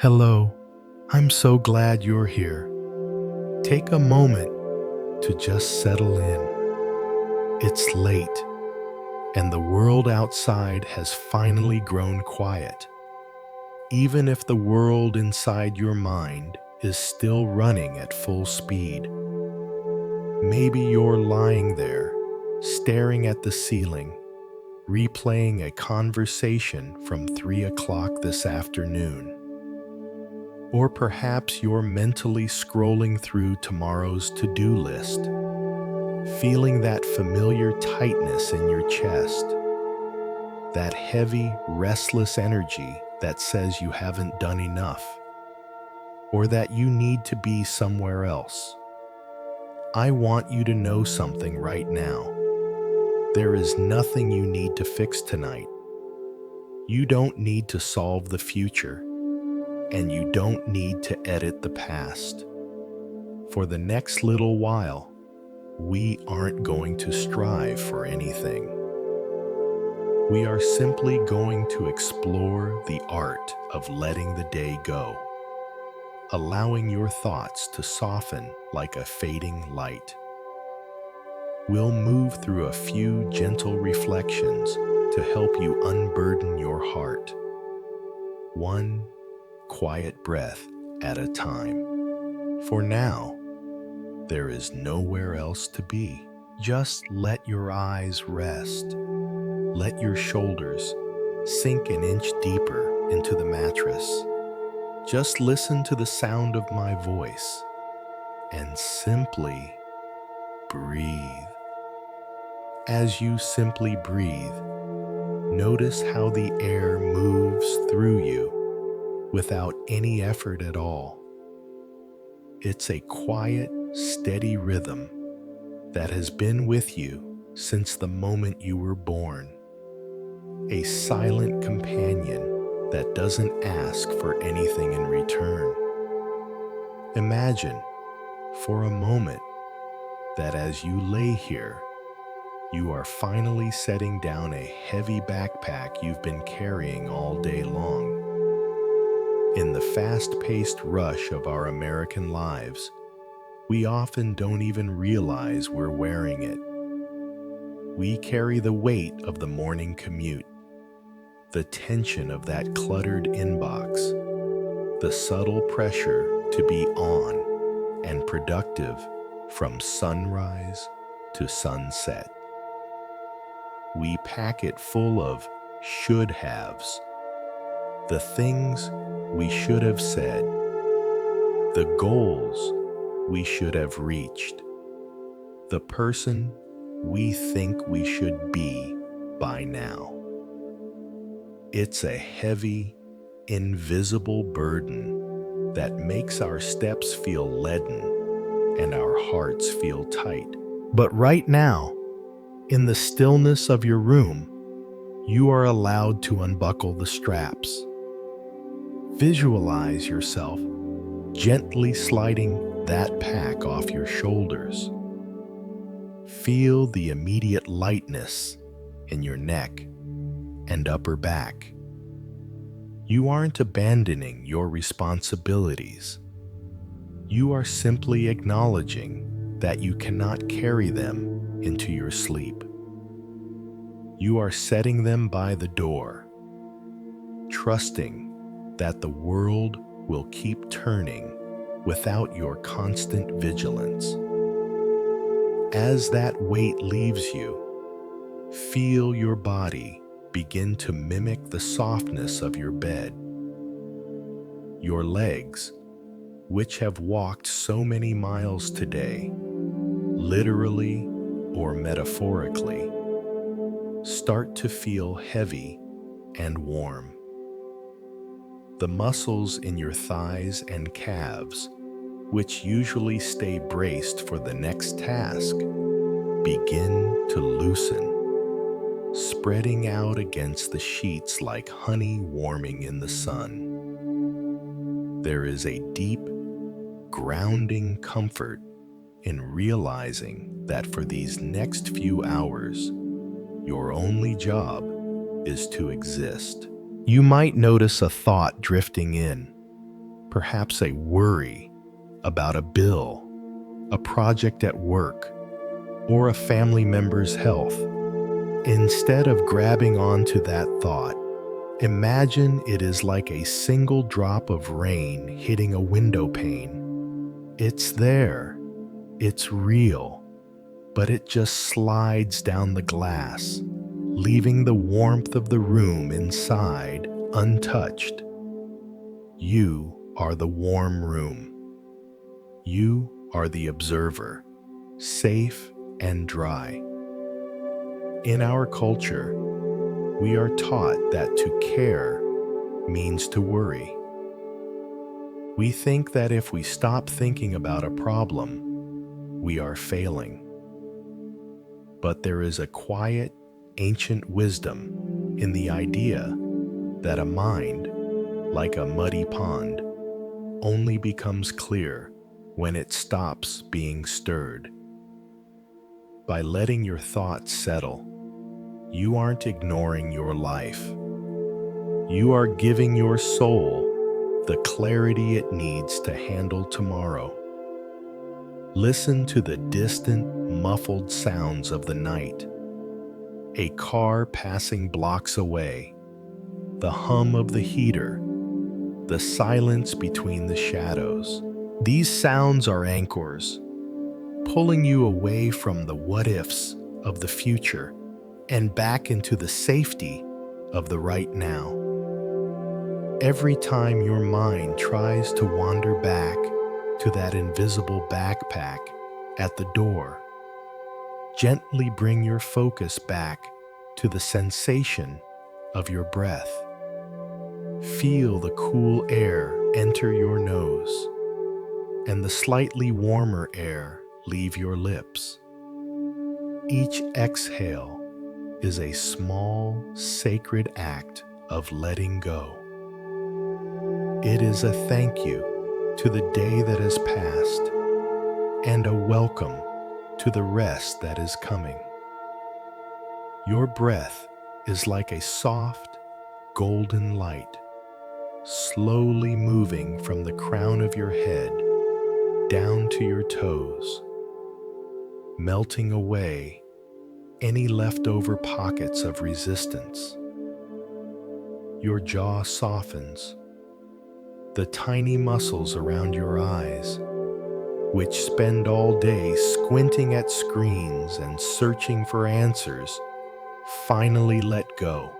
Hello, I'm so glad you're here. Take a moment to just settle in. It's late, and the world outside has finally grown quiet. Even if the world inside your mind is still running at full speed, maybe you're lying there, staring at the ceiling, replaying a conversation from 3 o'clock this afternoon. Or perhaps you're mentally scrolling through tomorrow's to-do list, feeling that familiar tightness in your chest, that heavy, restless energy that says you haven't done enough, or that you need to be somewhere else. I want you to know something right now. There is nothing you need to fix tonight. You don't need to solve the future, and you don't need to edit the past. For the next little while, we aren't going to strive for anything. We are simply going to explore the art of letting the day go, allowing your thoughts to soften like a fading light. We'll move through a few gentle reflections to help you unburden your heart, one quiet breath at a time. For now, there is nowhere else to be. Just let your eyes rest. Let your shoulders sink an inch deeper into the mattress. Just listen to the sound of my voice and simply breathe. As you simply breathe, notice how the air moves through you without any effort at all. It's a quiet, steady rhythm that has been with you since the moment you were born. A silent companion that doesn't ask for anything in return. Imagine for a moment that as you lay here, you are finally setting down a heavy backpack you've been carrying all day long. In the fast-paced rush of our American lives, we often don't even realize we're wearing it. We carry the weight of the morning commute, the tension of that cluttered inbox, the subtle pressure to be on and productive from sunrise to sunset. We pack it full of should-haves, the things we should have said, the goals we should have reached, the person we think we should be by now. It's a heavy, invisible burden that makes our steps feel leaden and our hearts feel tight. But right now, in the stillness of your room, you are allowed to unbuckle the straps. Visualize yourself gently sliding that pack off your shoulders. Feel the immediate lightness in your neck and upper back. You aren't abandoning your responsibilities. You are simply acknowledging that you cannot carry them into your sleep. You are setting them by the door, trusting that the world will keep turning without your constant vigilance. As that weight leaves you, feel your body begin to mimic the softness of your bed. Your legs, which have walked so many miles today, literally or metaphorically, start to feel heavy and warm. The muscles in your thighs and calves, which usually stay braced for the next task, begin to loosen, spreading out against the sheets like honey warming in the sun. There is a deep, grounding comfort in realizing that for these next few hours, your only job is to exist. You might notice a thought drifting in. perhaps a worry about a bill, a project at work, or a family member's health. Instead of grabbing onto that thought, imagine it is like a single drop of rain hitting a window pane. It's there, it's real, but it just slides down the glass, leaving the warmth of the room inside untouched. You are the warm room. You are the observer, safe and dry. In our culture, we are taught that to care means to worry. We think that if we stop thinking about a problem, we are failing. But there is a quiet, ancient wisdom in the idea that a mind, like a muddy pond, only becomes clear when it stops being stirred. By letting your thoughts settle, you aren't ignoring your life. You are giving your soul the clarity it needs to handle tomorrow. Listen to the distant, muffled sounds of the night. A car passing blocks away, the hum of the heater, the silence between the shadows. These sounds are anchors, pulling you away from the what-ifs of the future and back into the safety of the right now. Every time your mind tries to wander back to that invisible backpack at the door, gently bring your focus back to the sensation of your breath. Feel the cool air enter your nose and the slightly warmer air leave your lips. Each exhale is a small, sacred act of letting go. It is a thank you to the day that has passed and a welcome to the rest that is coming. Your breath is like a soft, golden light, slowly moving from the crown of your head down to your toes, melting away any leftover pockets of resistance. Your jaw softens. The tiny muscles around your eyes, which spend all day squinting at screens and searching for answers, finally let go.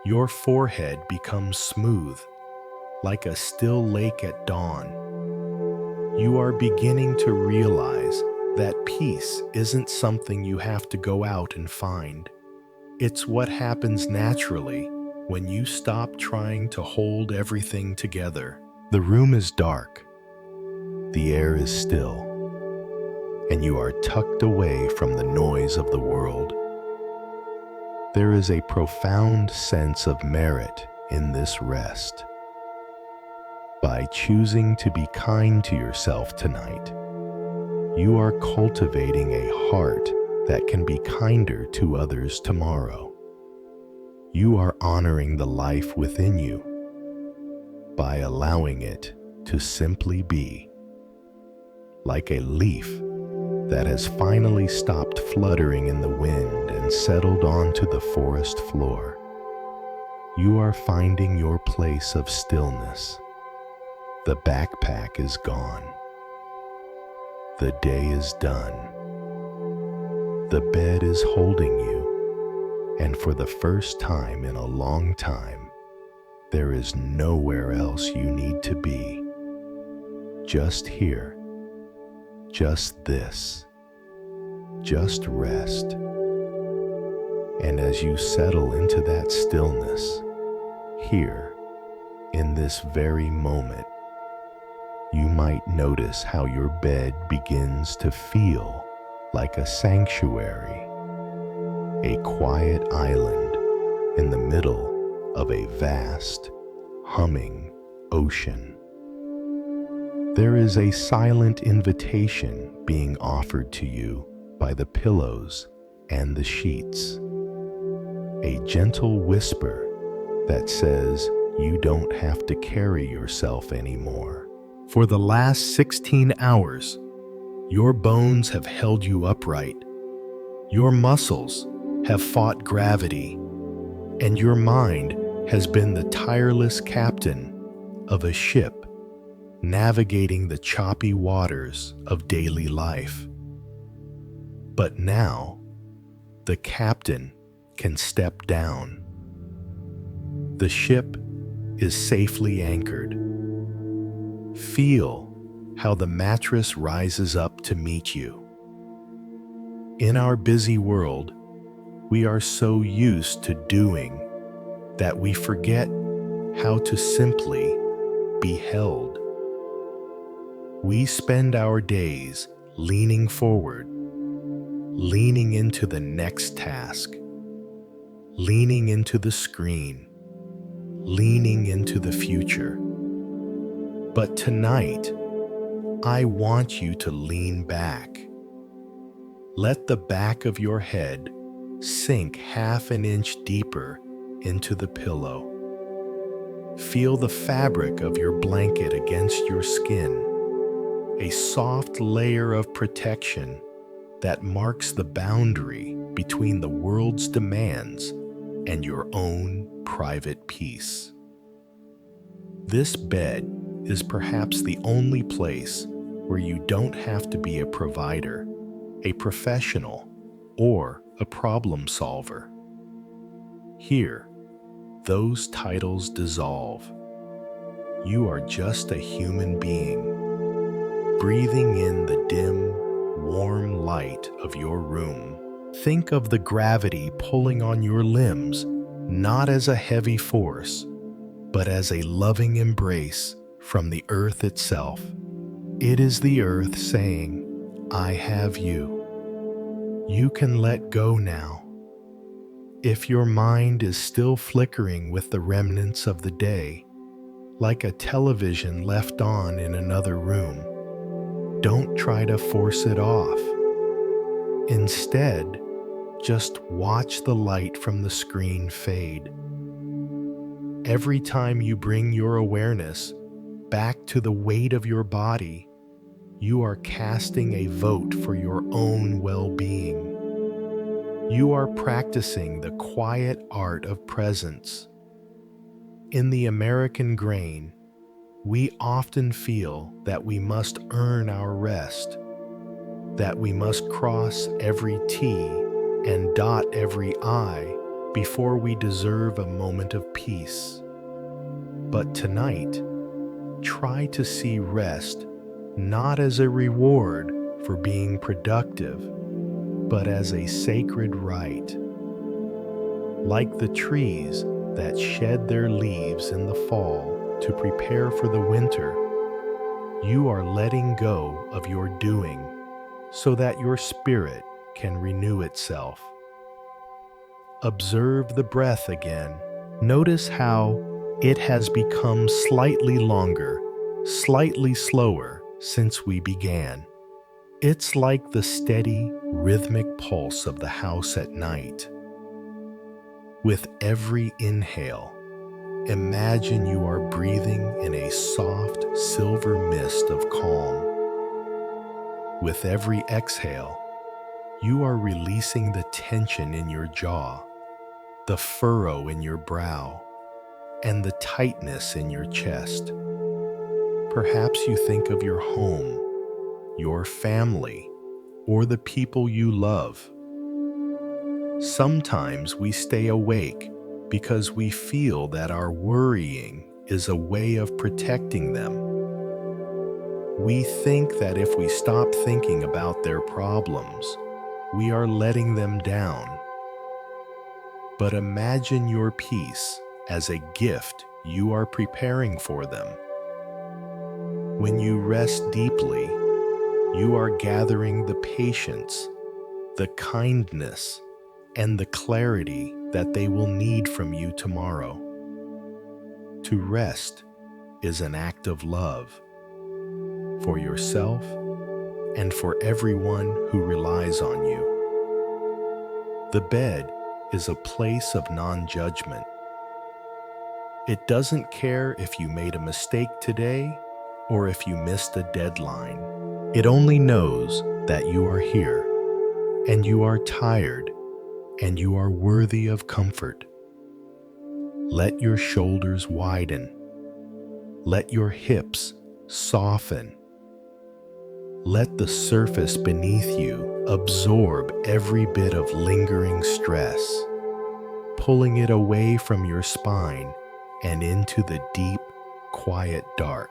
Your forehead becomes smooth, like a still lake at dawn. You are beginning to realize that peace isn't something you have to go out and find. It's what happens naturally when you stop trying to hold everything together. The room is dark, the air is still, and you are tucked away from the noise of the world. There is a profound sense of merit in this rest. By choosing to be kind to yourself tonight, you are cultivating a heart that can be kinder to others tomorrow. You are honoring the life within you by allowing it to simply be, like a leaf that has finally stopped fluttering in the wind and settled onto the forest floor. You are finding your place of stillness. The backpack is gone. The day is done. The bed is holding you, and for the first time in a long time, there is nowhere else you need to be. Just here, just this, just rest. And as you settle into that stillness, here, in this very moment, you might notice how your bed begins to feel like a sanctuary, a quiet island in the middle of a vast, humming ocean. There is a silent invitation being offered to you by the pillows and the sheets, a gentle whisper that says you don't have to carry yourself anymore. For the last 16 hours, your bones have held you upright. Your muscles have fought gravity, and your mind has been the tireless captain of a ship navigating the choppy waters of daily life. But now, the captain can step down. The ship is safely anchored. Feel how the mattress rises up to meet you. In our busy world, we are so used to doing that we forget how to simply be held. We spend our days leaning forward, leaning into the next task, leaning into the screen, leaning into the future. But tonight, I want you to lean back. Let the back of your head sink half an inch deeper into the pillow. Feel the fabric of your blanket against your skin, a soft layer of protection that marks the boundary between the world's demands and your own private peace. This bed is perhaps the only place where you don't have to be a provider, a professional, or a problem solver. Here, those titles dissolve. You are just a human being, breathing in the dim, warm light of your room. Think of the gravity pulling on your limbs, not as a heavy force, but as a loving embrace from the earth itself. It is the earth saying, "I have you." You can let go now. If your mind is still flickering with the remnants of the day, like a television left on in another room, don't try to force it off. Instead, just watch the light from the screen fade. Every time you bring your awareness back to the weight of your body, you are casting a vote for your own well-being. You are practicing the quiet art of presence. In the American grain, we often feel that we must earn our rest, that we must cross every T and dot every I before we deserve a moment of peace. But tonight, try to see rest not as a reward for being productive, but as a sacred right. Like the trees that shed their leaves in the fall to prepare for the winter, you are letting go of your doing so that your spirit can renew itself. Observe the breath again. Notice how it has become slightly longer, slightly slower since we began. It's like the steady, rhythmic pulse of the house at night. With every inhale, imagine you are breathing in a soft, silver mist of calm. With every exhale, you are releasing the tension in your jaw, the furrow in your brow, and the tightness in your chest. Perhaps you think of your home, your family, or the people you love. Sometimes we stay awake because we feel that our worrying is a way of protecting them. We think that if we stop thinking about their problems, we are letting them down. But imagine your peace as a gift you are preparing for them. When you rest deeply, you are gathering the patience, the kindness, and the clarity that they will need from you tomorrow. To rest is an act of love for yourself and for everyone who relies on you. The bed is a place of non-judgment. It doesn't care if you made a mistake today or if you missed a deadline. It only knows that you are here, and you are tired, and you are worthy of comfort. Let your shoulders widen. Let your hips soften. Let the surface beneath you absorb every bit of lingering stress, pulling it away from your spine and into the deep, quiet dark.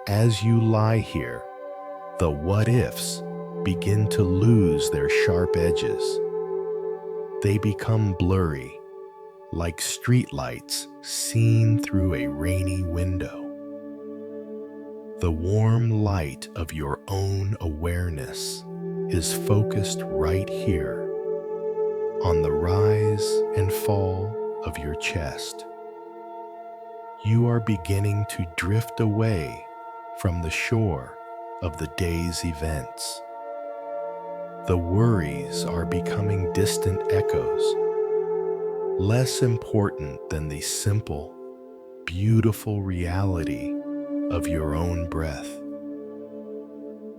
As you lie here, the what-ifs begin to lose their sharp edges. They become blurry, like streetlights seen through a rainy window. The warm light of your own awareness is focused right here, on the rise and fall of your chest. You are beginning to drift away from the shore of the day's events. The worries are becoming distant echoes, less important than the simple, beautiful reality of your own breath.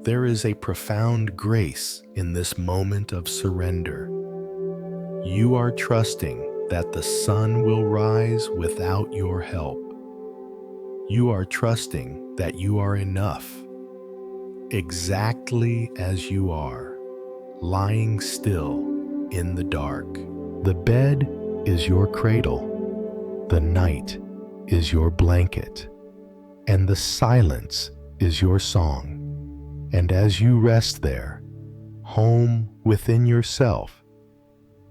There is a profound grace in this moment of surrender. You are trusting that the sun will rise without your help. You are trusting that you are enough, exactly as you are, lying still in the dark. The bed is your cradle, the night is your blanket, and the silence is your song. And as you rest there, home within yourself,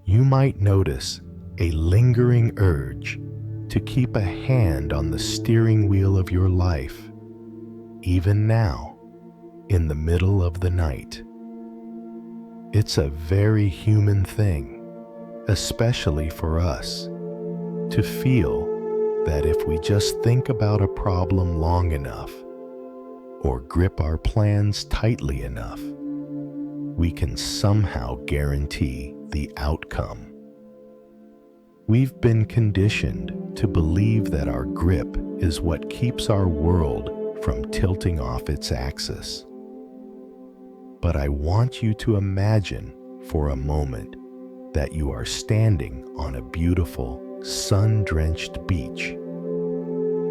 you might notice a lingering urge to keep a hand on the steering wheel of your life, even now, in the middle of the night. It's a very human thing, especially for us, to feel that if we just think about a problem long enough, or grip our plans tightly enough, we can somehow guarantee the outcome. We've been conditioned to believe that our grip is what keeps our world from tilting off its axis. But I want you to imagine for a moment that you are standing on a beautiful, sun-drenched beach,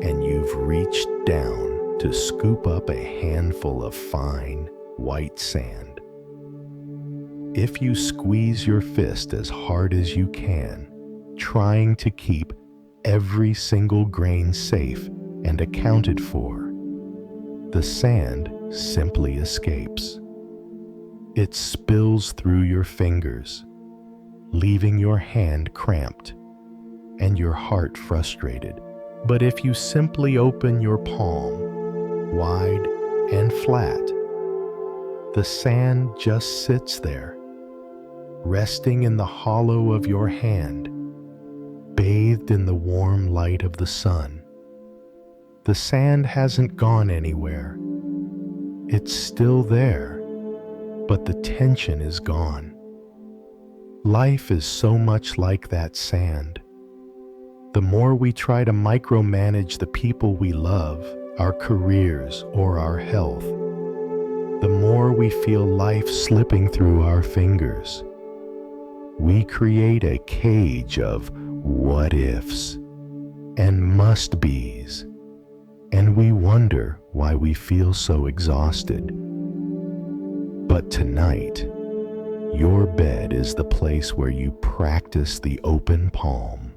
and you've reached down to scoop up a handful of fine, white sand. If you squeeze your fist as hard as you can, trying to keep every single grain safe and accounted for, the sand simply escapes. It spills through your fingers, leaving your hand cramped and your heart frustrated. But if you simply open your palm wide and flat, the sand just sits there, resting in the hollow of your hand, bathed in the warm light of the sun. The sand hasn't gone anywhere. It's still there, but the tension is gone. Life is so much like that sand. The more we try to micromanage the people we love, our careers, or our health, the more we feel life slipping through our fingers. We create a cage of what-ifs and must-bes, and we wonder why we feel so exhausted. But tonight, your bed is the place where you practice the open palm.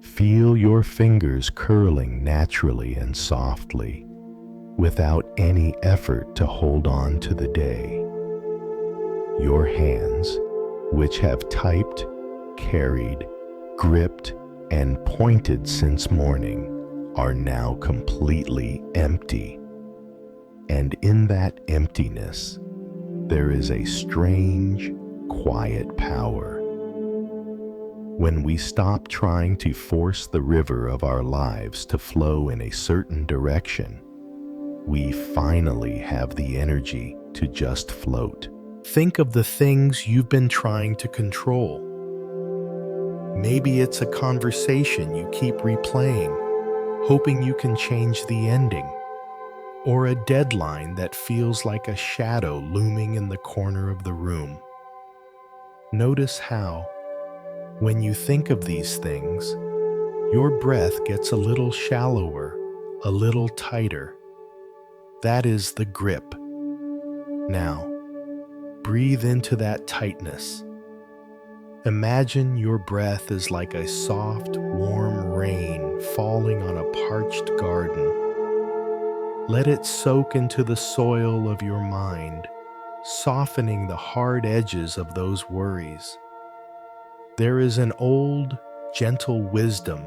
Feel your fingers curling naturally and softly, without any effort to hold on to the day. Your hands, which have typed, carried, gripped, and pointed since morning, are now completely empty. And in that emptiness, there is a strange, quiet power. When we stop trying to force the river of our lives to flow in a certain direction, we finally have the energy to just float. Think of the things you've been trying to control. Maybe it's a conversation you keep replaying, hoping you can change the ending, or a deadline that feels like a shadow looming in the corner of the room. Notice how, when you think of these things, your breath gets a little shallower, a little tighter. That is the grip. Now, breathe into that tightness. Imagine your breath is like a soft, warm rain falling on a parched garden. Let it soak into the soil of your mind, softening the hard edges of those worries. There is an old, gentle wisdom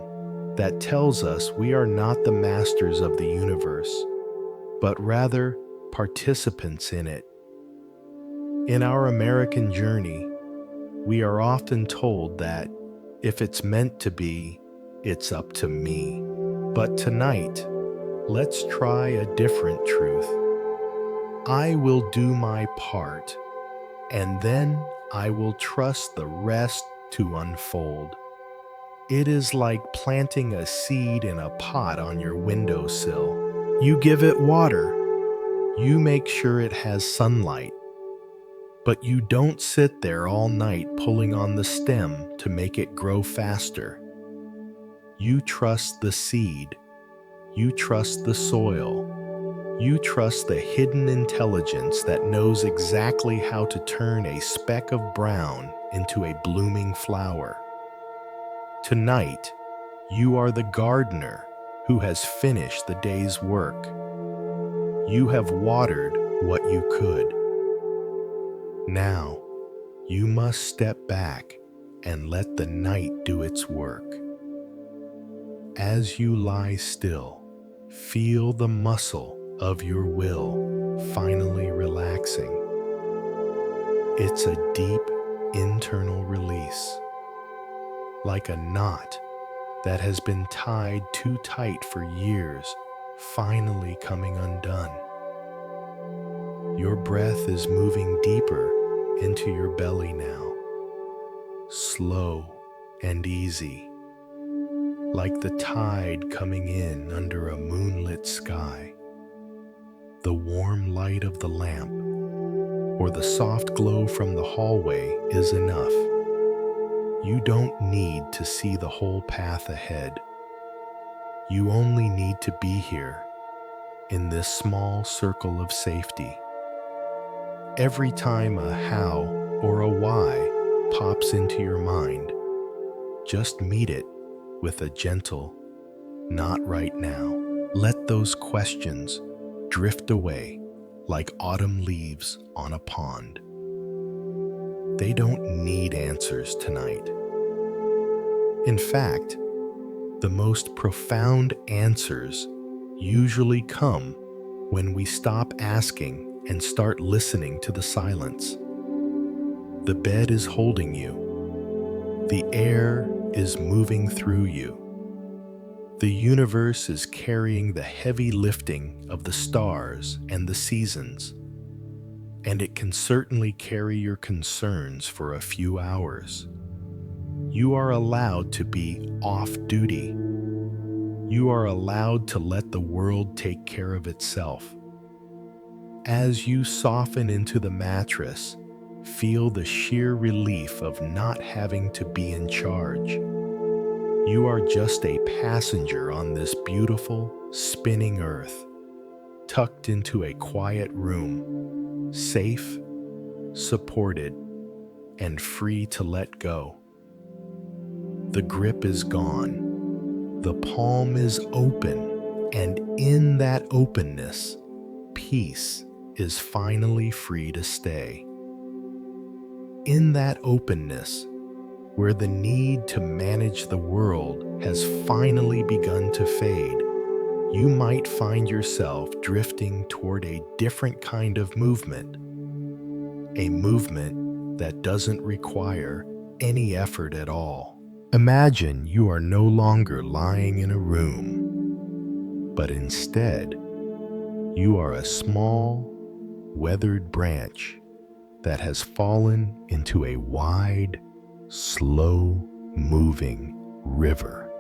that tells us we are not the masters of the universe, but rather participants in it. In our American journey, we are often told that if it's meant to be, it's up to me. But tonight, let's try a different truth. I will do my part, and then I will trust the rest to unfold. It is like planting a seed in a pot on your windowsill. You give it water, you make sure it has sunlight, but you don't sit there all night pulling on the stem to make it grow faster. You trust the seed, you trust the soil, you trust the hidden intelligence that knows exactly how to turn a speck of brown into a blooming flower. Tonight, you are the gardener who has finished the day's work. You have watered what you could. Now, you must step back and let the night do its work. As you lie still, feel the muscle of your will finally relaxing. It's a deep internal release, like a knot that has been tied too tight for years, finally coming undone. Your breath is moving deeper into your belly now, slow and easy, like the tide coming in under a moonlit sky. The warm light of the lamp or the soft glow from the hallway is enough. You don't need to see the whole path ahead. You only need to be here, in this small circle of safety. Every time a how or a why pops into your mind, just meet it with a gentle, not right now. Let those questions drift away like autumn leaves on a pond. They don't need answers tonight. In fact, the most profound answers usually come when we stop asking and start listening to the silence. The bed is holding you. The air is moving through you. The universe is carrying the heavy lifting of the stars and the seasons, and it can certainly carry your concerns for a few hours. You are allowed to be off duty. You are allowed to let the world take care of itself. As you soften into the mattress, feel the sheer relief of not having to be in charge. You are just a passenger on this beautiful, spinning earth, tucked into a quiet room, safe, supported, and free to let go. The grip is gone. The palm is open, and in that openness, peace is finally free to stay. In that openness, where the need to manage the world has finally begun to fade, you might find yourself drifting toward a different kind of movement, a movement that doesn't require any effort at all. Imagine you are no longer lying in a room, but instead, you are a small, weathered branch that has fallen into a wide, slow moving river.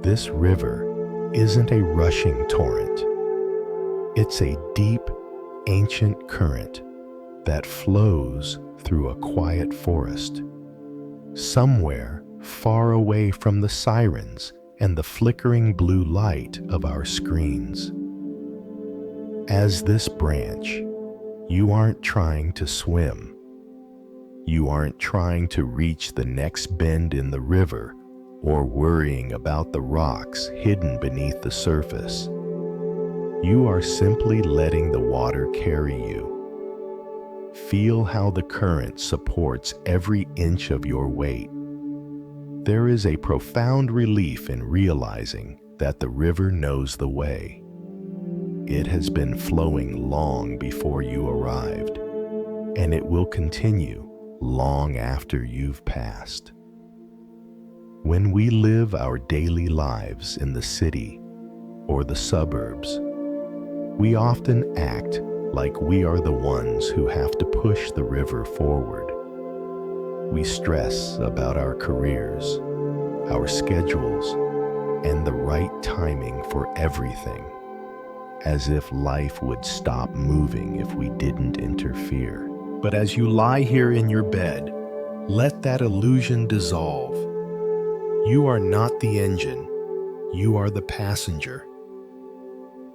This river isn't a rushing torrent. It's a deep, ancient current that flows through a quiet forest, somewhere far away from the sirens and the flickering blue light of our screens. As this branch, you aren't trying to swim. You aren't trying to reach the next bend in the river or worrying about the rocks hidden beneath the surface. You are simply letting the water carry you. Feel how the current supports every inch of your weight. There is a profound relief in realizing that the river knows the way. It has been flowing long before you arrived, and it will continue long after you've passed. When we live our daily lives in the city or the suburbs, we often act like we are the ones who have to push the river forward. We stress about our careers, our schedules, and the right timing for everything, as if life would stop moving if we didn't interfere. But as you lie here in your bed, let that illusion dissolve. You are not the engine, you are the passenger.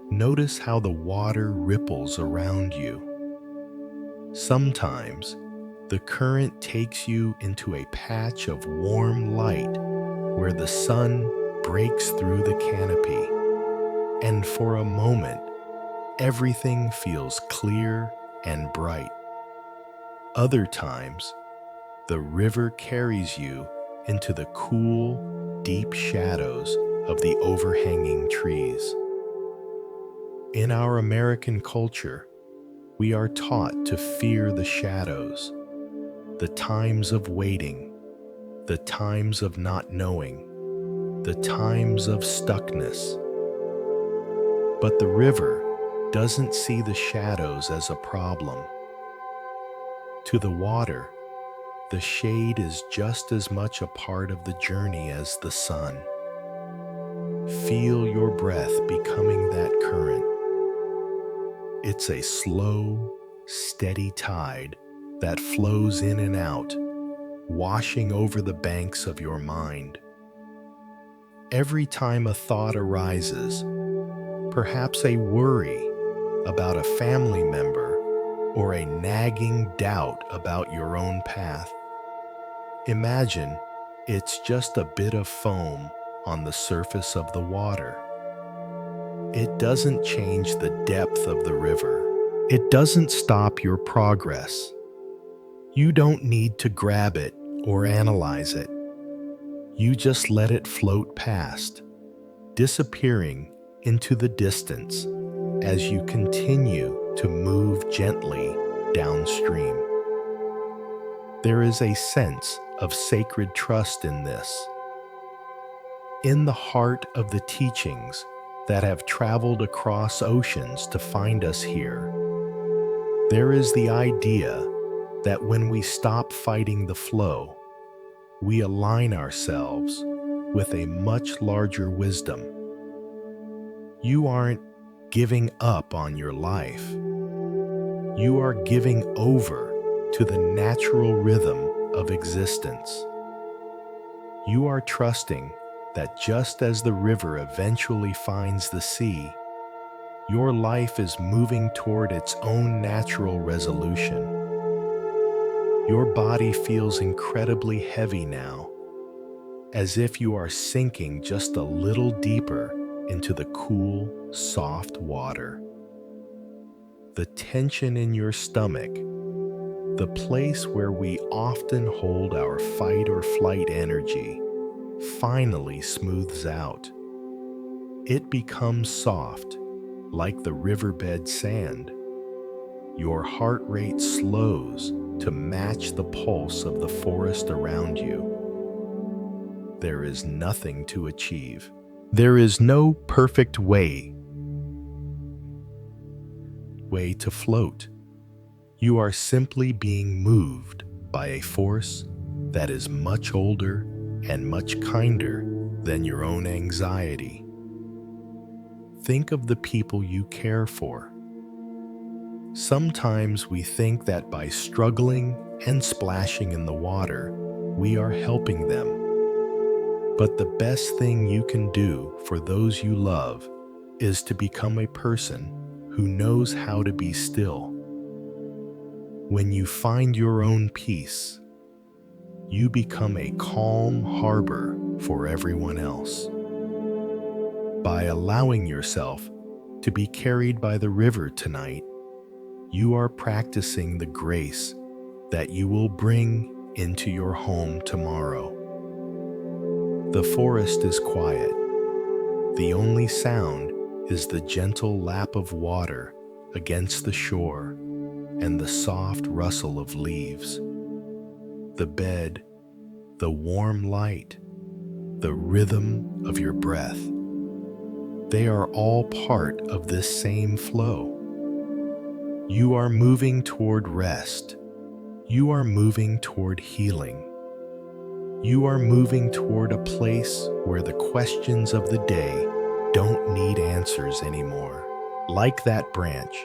Notice how the water ripples around you. Sometimes, the current takes you into a patch of warm light where the sun breaks through the canopy, and for a moment, everything feels clear and bright. Other times, the river carries you into the cool, deep shadows of the overhanging trees. In our American culture, we are taught to fear the shadows, the times of waiting, the times of not knowing, the times of stuckness. But the river doesn't see the shadows as a problem. To the water, the shade is just as much a part of the journey as the sun. Feel your breath becoming that current. It's a slow, steady tide that flows in and out, washing over the banks of your mind. Every time a thought arises, perhaps a worry about a family member or a nagging doubt about your own path, imagine it's just a bit of foam on the surface of the water. It doesn't change the depth of the river. It doesn't stop your progress. You don't need to grab it or analyze it. You just let it float past, disappearing into the distance as you continue to move gently downstream. There is a sense of sacred trust in this. In the heart of the teachings that have traveled across oceans to find us here, there is the idea that when we stop fighting the flow, we align ourselves with a much larger wisdom. You aren't giving up on your life. You are giving over to the natural rhythm of existence. You are trusting that just as the river eventually finds the sea, your life is moving toward its own natural resolution. Your body feels incredibly heavy now, as if you are sinking just a little deeper into the cool, soft water. The tension in your stomach, the place where we often hold our fight or flight energy, finally smooths out. It becomes soft, like the riverbed sand. Your heart rate slows to match the pulse of the forest around you. There is nothing to achieve. There is no perfect way to float. You are simply being moved by a force that is much older and much kinder than your own anxiety. Think of the people you care for. Sometimes we think that by struggling and splashing in the water, we are helping them. But the best thing you can do for those you love is to become a person who knows how to be still. When you find your own peace, you become a calm harbor for everyone else. By allowing yourself to be carried by the river tonight, you are practicing the grace that you will bring into your home tomorrow. The forest is quiet. The only sound is the gentle lap of water against the shore and the soft rustle of leaves. The bed, the warm light, the rhythm of your breath. They are all part of this same flow. You are moving toward rest. You are moving toward healing. You are moving toward a place where the questions of the day don't need answers anymore. Like that branch,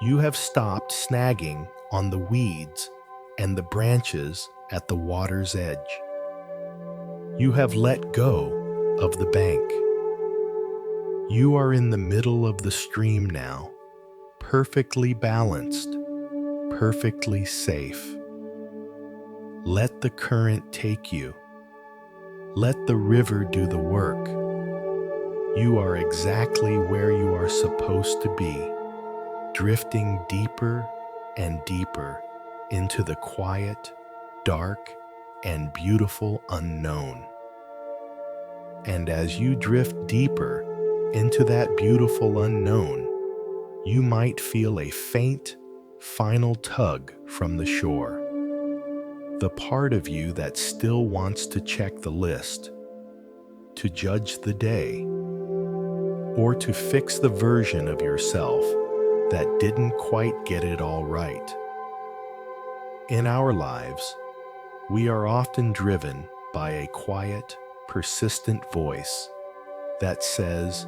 you have stopped snagging on the weeds and the branches at the water's edge. You have let go of the bank. You are in the middle of the stream now, perfectly balanced, perfectly safe. Let the current take you. Let the river do the work. You are exactly where you are supposed to be, drifting deeper and deeper into the quiet, dark, and beautiful unknown. And as you drift deeper into that beautiful unknown, you might feel a faint, final tug from the shore. The part of you that still wants to check the list, to judge the day, or to fix the version of yourself that didn't quite get it all right. In our lives, we are often driven by a quiet, persistent voice that says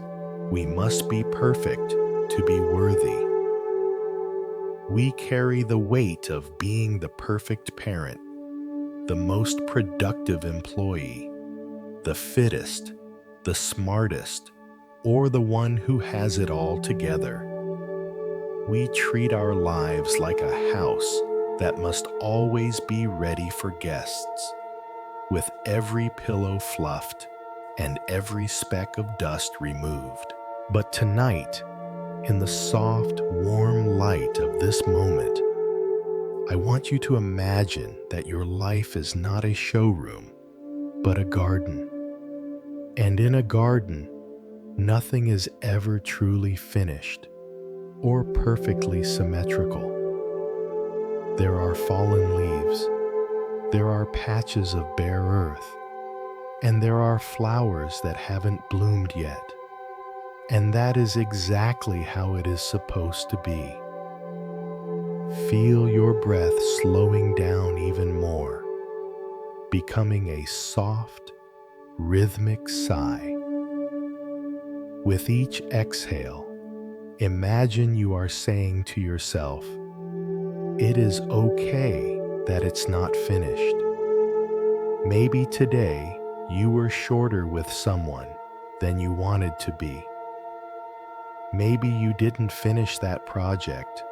we must be perfect to be worthy. We carry the weight of being the perfect parent, the most productive employee, the fittest, the smartest, or the one who has it all together. We treat our lives like a house that must always be ready for guests, with every pillow fluffed and every speck of dust removed. But tonight, in the soft, warm light of this moment, I want you to imagine that your life is not a showroom, but a garden. And in a garden, nothing is ever truly finished or perfectly symmetrical. There are fallen leaves, there are patches of bare earth, and there are flowers that haven't bloomed yet. And that is exactly how it is supposed to be. Feel your breath slowing down even more, becoming a soft, rhythmic sigh. With each exhale, imagine you are saying to yourself, "It is okay that it's not finished." Maybe today you were shorter with someone than you wanted to be. Maybe you didn't finish that project,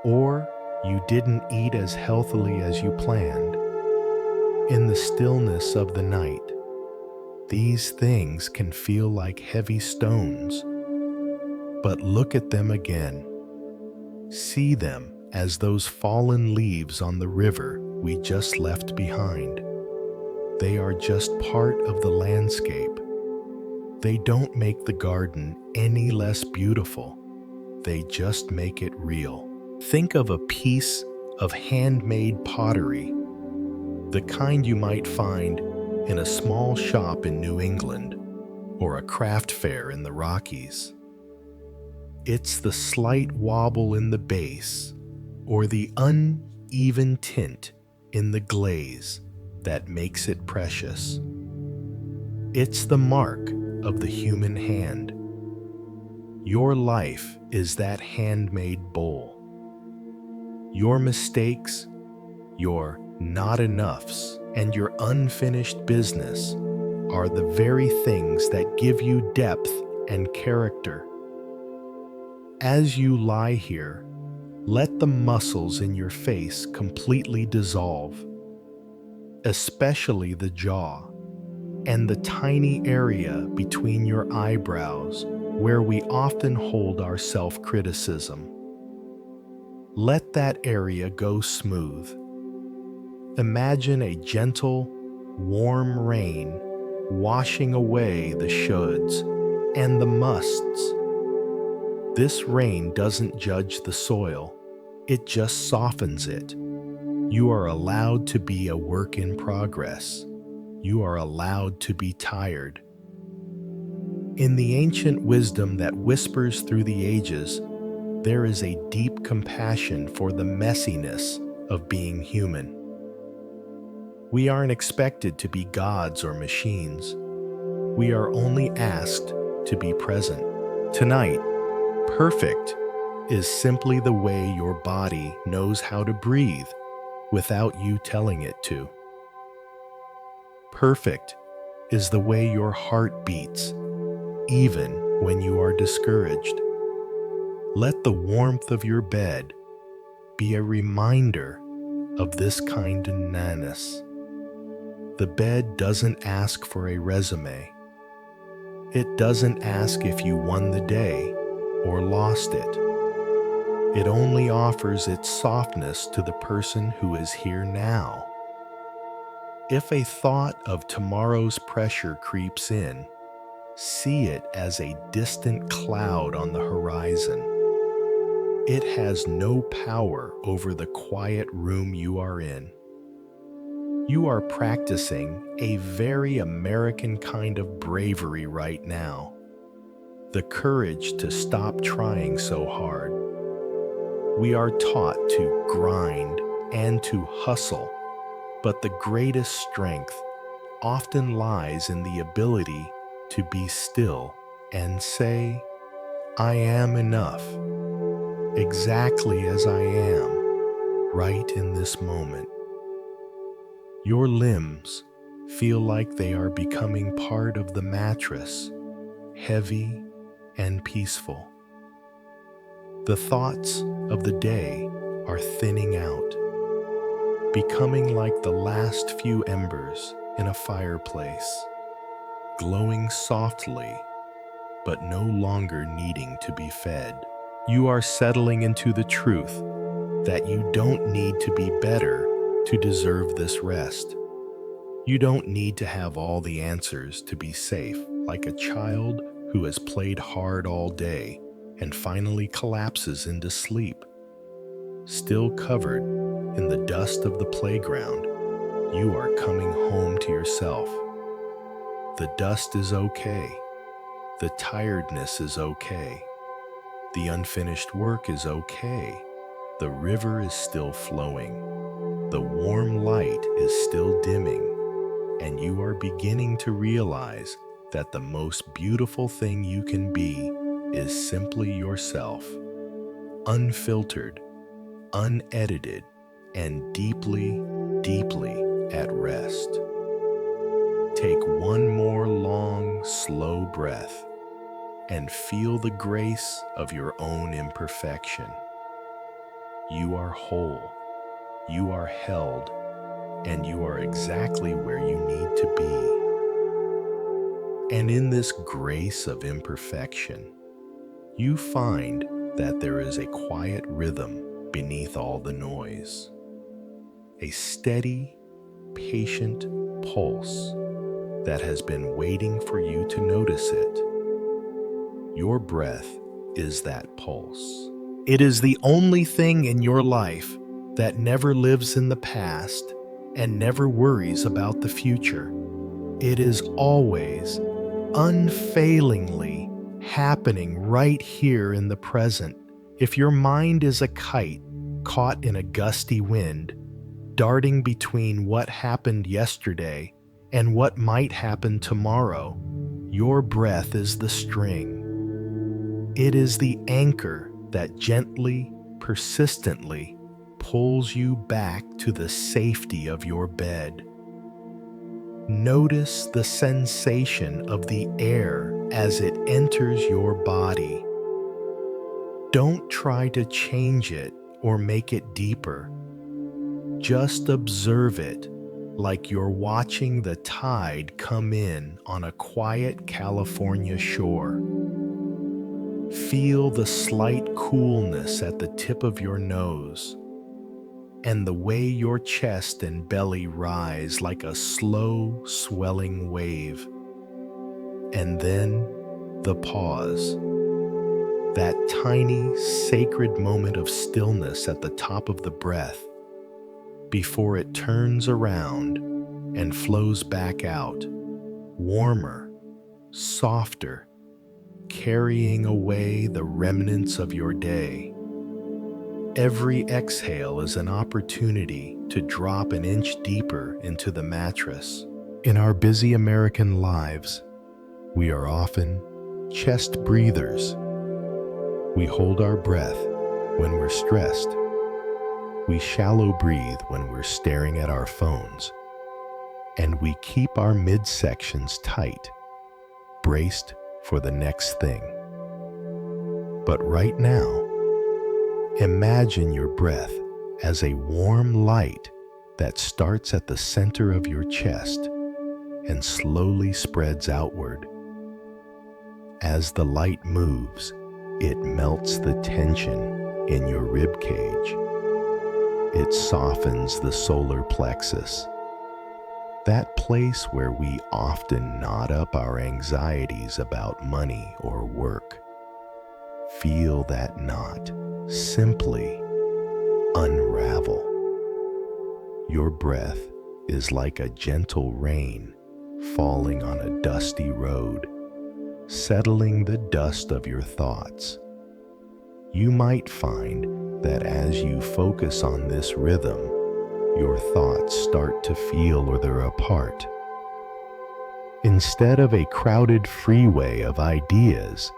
or you didn't eat as healthily as you planned. In the stillness of the night, these things can feel like heavy stones. But look at them again. See them as those fallen leaves on the river we just left behind. They are just part of the landscape. They don't make the garden any less beautiful. They just make it real. Think of a piece of handmade pottery, the kind you might find in a small shop in New England or a craft fair in the Rockies. It's the slight wobble in the base or the uneven tint in the glaze that makes it precious. It's the mark of the human hand. Your life is that handmade bowl. Your mistakes, your not enoughs, and your unfinished business are the very things that give you depth and character. As you lie here, let the muscles in your face completely dissolve, especially the jaw and the tiny area between your eyebrows where we often hold our self-criticism. Let that area go smooth. Imagine a gentle, warm rain washing away the shoulds and the musts. This rain doesn't judge the soil, it just softens it. You are allowed to be a work in progress. You are allowed to be tired. In the ancient wisdom that whispers through the ages, there is a deep compassion for the messiness of being human. We aren't expected to be gods or machines. We are only asked to be present. Tonight, perfect is simply the way your body knows how to breathe without you telling it to. Perfect is the way your heart beats, even when you are discouraged. Let the warmth of your bed be a reminder of this kindness. The bed doesn't ask for a resume. It doesn't ask if you won the day or lost it. It only offers its softness to the person who is here now. If a thought of tomorrow's pressure creeps in, see it as a distant cloud on the horizon. It has no power over the quiet room you are in. You are practicing a very American kind of bravery right now. The courage to stop trying so hard. We are taught to grind and to hustle, but the greatest strength often lies in the ability to be still and say, I am enough, exactly as I am, right in this moment. Your limbs feel like they are becoming part of the mattress, heavy and peaceful. The thoughts of the day are thinning out, becoming like the last few embers in a fireplace, glowing softly, but no longer needing to be fed. You are settling into the truth that you don't need to be better to deserve this rest. You don't need to have all the answers to be safe, like a child who has played hard all day and finally collapses into sleep. Still covered in the dust of the playground, you are coming home to yourself. The dust is okay. The tiredness is okay. The unfinished work is okay. The river is still flowing. The warm light is still dimming. And you are beginning to realize that the most beautiful thing you can be is simply yourself, unfiltered, unedited, and deeply, deeply at rest. Take one more long, slow breath and feel the grace of your own imperfection. You are whole, you are held, and you are exactly where you need to be. And in this grace of imperfection, you find that there is a quiet rhythm beneath all the noise, a steady, patient pulse that has been waiting for you to notice it. Your breath is that pulse. It is the only thing in your life that never lives in the past and never worries about the future. It is always, unfailingly happening right here in the present. If your mind is a kite caught in a gusty wind, darting between what happened yesterday and what might happen tomorrow. Your breath is the string. It is the anchor that gently, persistently pulls you back to the safety of your bed. Notice the sensation of the air as it enters your body. Don't try to change it or make it deeper. Just observe it like you're watching the tide come in on a quiet California shore. Feel the slight coolness at the tip of your nose and the way your chest and belly rise like a slow, swelling wave. And then the pause. That tiny, sacred moment of stillness at the top of the breath before it turns around and flows back out, warmer, softer, carrying away the remnants of your day. Every exhale is an opportunity to drop an inch deeper into the mattress. In our busy American lives, we are often chest breathers. We hold our breath when we're stressed. We shallow breathe when we're staring at our phones. And we keep our midsections tight, braced for the next thing. But right now, imagine your breath as a warm light that starts at the center of your chest and slowly spreads outward. As the light moves, it melts the tension in your rib cage. It softens the solar plexus, that place where we often knot up our anxieties about money or work. Feel that knot simply unravel. Your breath is like a gentle rain falling on a dusty road, settling the dust of your thoughts. You might find that as you focus on this rhythm, your thoughts start to feel further apart. Instead of a crowded freeway of ideas,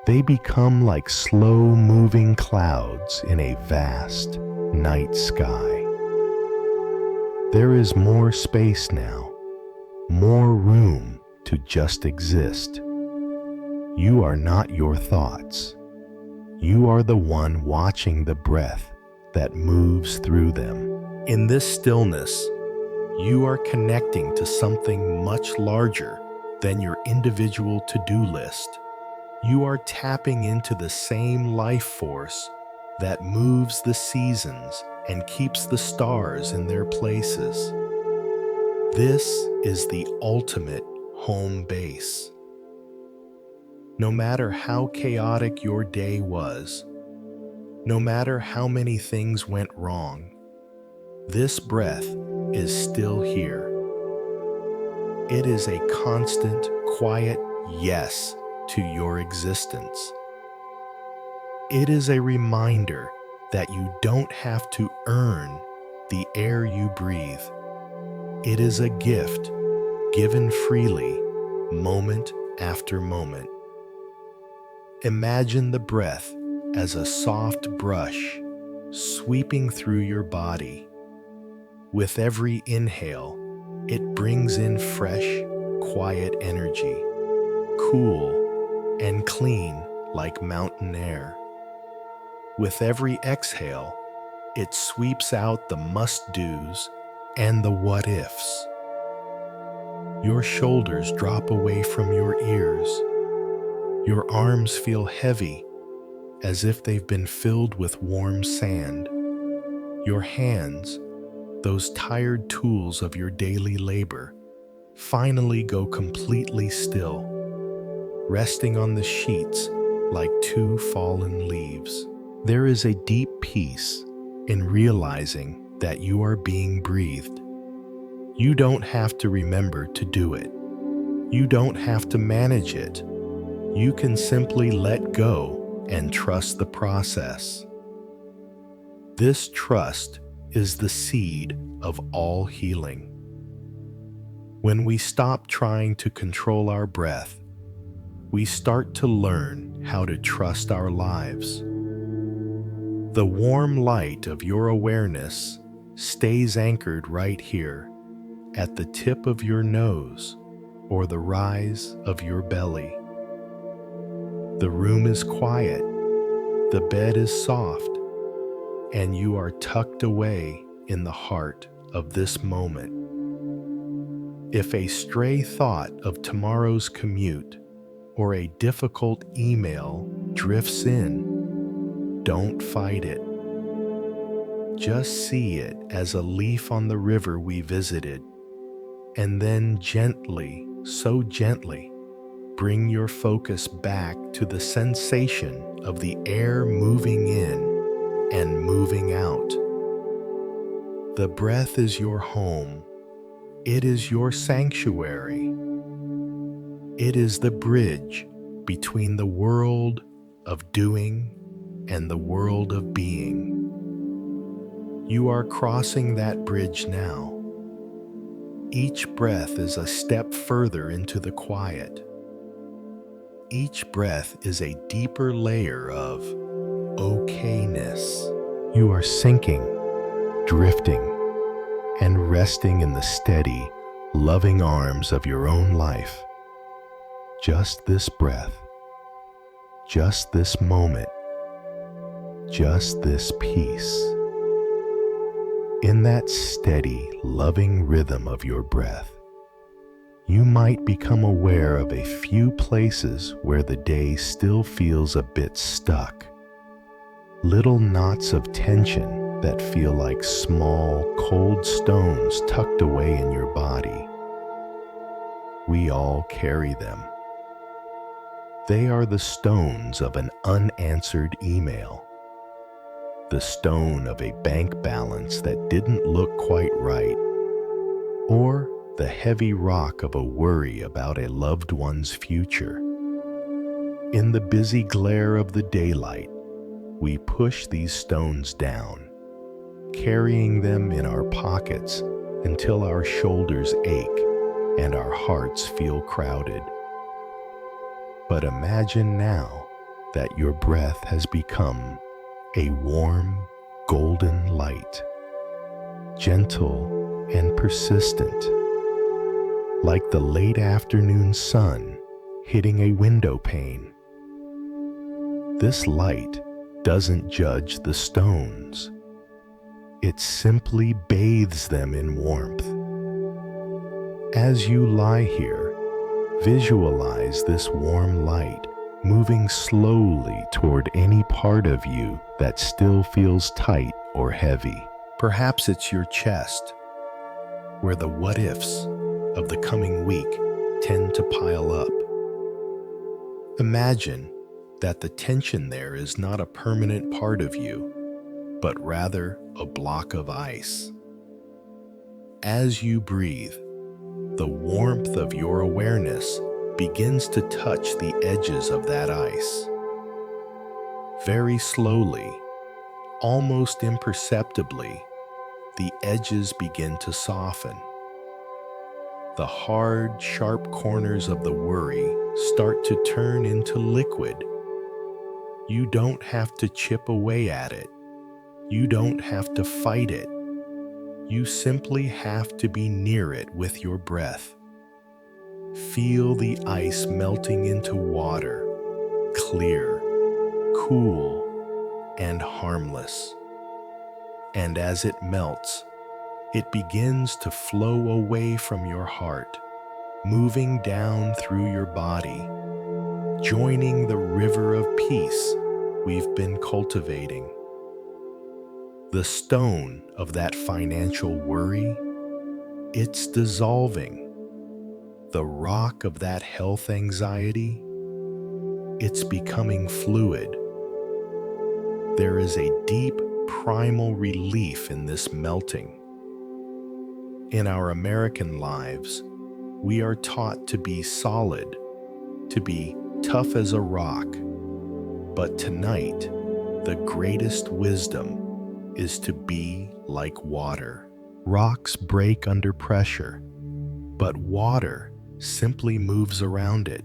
they become like slow-moving clouds in a vast night sky. There is more space now, more room to just exist. You are not your thoughts. You are the one watching the breath that moves through them. In this stillness, you are connecting to something much larger than your individual to-do list. You are tapping into the same life force that moves the seasons and keeps the stars in their places. This is the ultimate home base. No matter how chaotic your day was, no matter how many things went wrong, this breath is still here. It is a constant, quiet yes to your existence. It is a reminder that you don't have to earn the air you breathe. It is a gift given freely, moment after moment. Imagine the breath as a soft brush sweeping through your body. With every inhale, it brings in fresh, quiet energy, cool and clean like mountain air. With every exhale, it sweeps out the must-dos and the what-ifs. Your shoulders drop away from your ears. Your arms feel heavy, as if they've been filled with warm sand. Your hands, those tired tools of your daily labor, finally go completely still, resting on the sheets like two fallen leaves. There is a deep peace in realizing that you are being breathed. You don't have to remember to do it. You don't have to manage it. You can simply let go and trust the process. This trust is the seed of all healing. When we stop trying to control our breath, we start to learn how to trust our lives. The warm light of your awareness stays anchored right here, at the tip of your nose or the rise of your belly. The room is quiet, the bed is soft, and you are tucked away in the heart of this moment. If a stray thought of tomorrow's commute or a difficult email drifts in, don't fight it. Just see it as a leaf on the river we visited, and then gently, so gently, bring your focus back to the sensation of the air moving in and moving out. The breath is your home. It is your sanctuary. It is the bridge between the world of doing and the world of being. You are crossing that bridge now. Each breath is a step further into the quiet. Each breath is a deeper layer of okayness. You are sinking, drifting, and resting in the steady, loving arms of your own life. Just this breath, just this moment, just this peace. In that steady, loving rhythm of your breath, you might become aware of a few places where the day still feels a bit stuck. Little knots of tension that feel like small, cold stones tucked away in your body. We all carry them. They are the stones of an unanswered email, the stone of a bank balance that didn't look quite right, or the heavy rock of a worry about a loved one's future. In the busy glare of the daylight, we push these stones down, carrying them in our pockets until our shoulders ache and our hearts feel crowded. But imagine now that your breath has become a warm, golden light, gentle and persistent, like the late afternoon sun hitting a window pane. This light doesn't judge the stones. It simply bathes them in warmth. As you lie here, visualize this warm light moving slowly toward any part of you that still feels tight or heavy. Perhaps it's your chest, where the what-ifs of the coming week tend to pile up. Imagine that the tension there is not a permanent part of you, but rather a block of ice. As you breathe, the warmth of your awareness begins to touch the edges of that ice. Very slowly, almost imperceptibly, the edges begin to soften. The hard, sharp corners of the worry start to turn into liquid. You don't have to chip away at it. You don't have to fight it. You simply have to be near it with your breath. Feel the ice melting into water, clear, cool, and harmless. And as it melts, it begins to flow away from your heart, moving down through your body, joining the river of peace we've been cultivating. The stone of that financial worry, it's dissolving. The rock of that health anxiety, it's becoming fluid. There is a deep, primal relief in this melting. In our American lives, we are taught to be solid, to be tough as a rock. But tonight, the greatest wisdom, is to be like water. Rocks break under pressure, but water simply moves around it.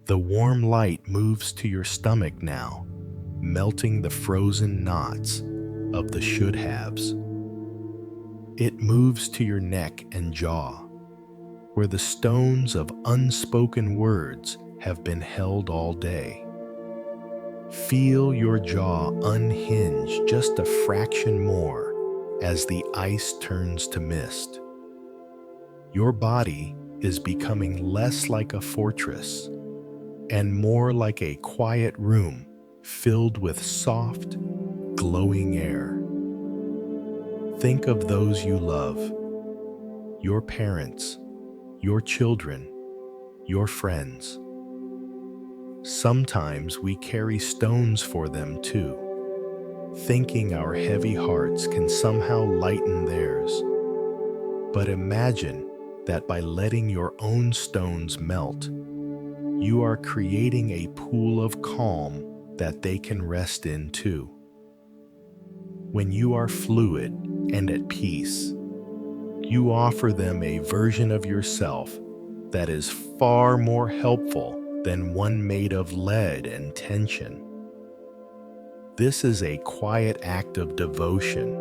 The warm light moves to your stomach now, melting the frozen knots of the should-haves. It moves to your neck and jaw, where the stones of unspoken words have been held all day. Feel your jaw unhinge just a fraction more as the ice turns to mist. Your body is becoming less like a fortress and more like a quiet room filled with soft, glowing air. Think of those you love, your parents, your children, your friends. Sometimes we carry stones for them too, thinking our heavy hearts can somehow lighten theirs. But imagine that by letting your own stones melt, you are creating a pool of calm that they can rest in too. When you are fluid and at peace, you offer them a version of yourself that is far more helpful than one made of lead and tension. This is a quiet act of devotion,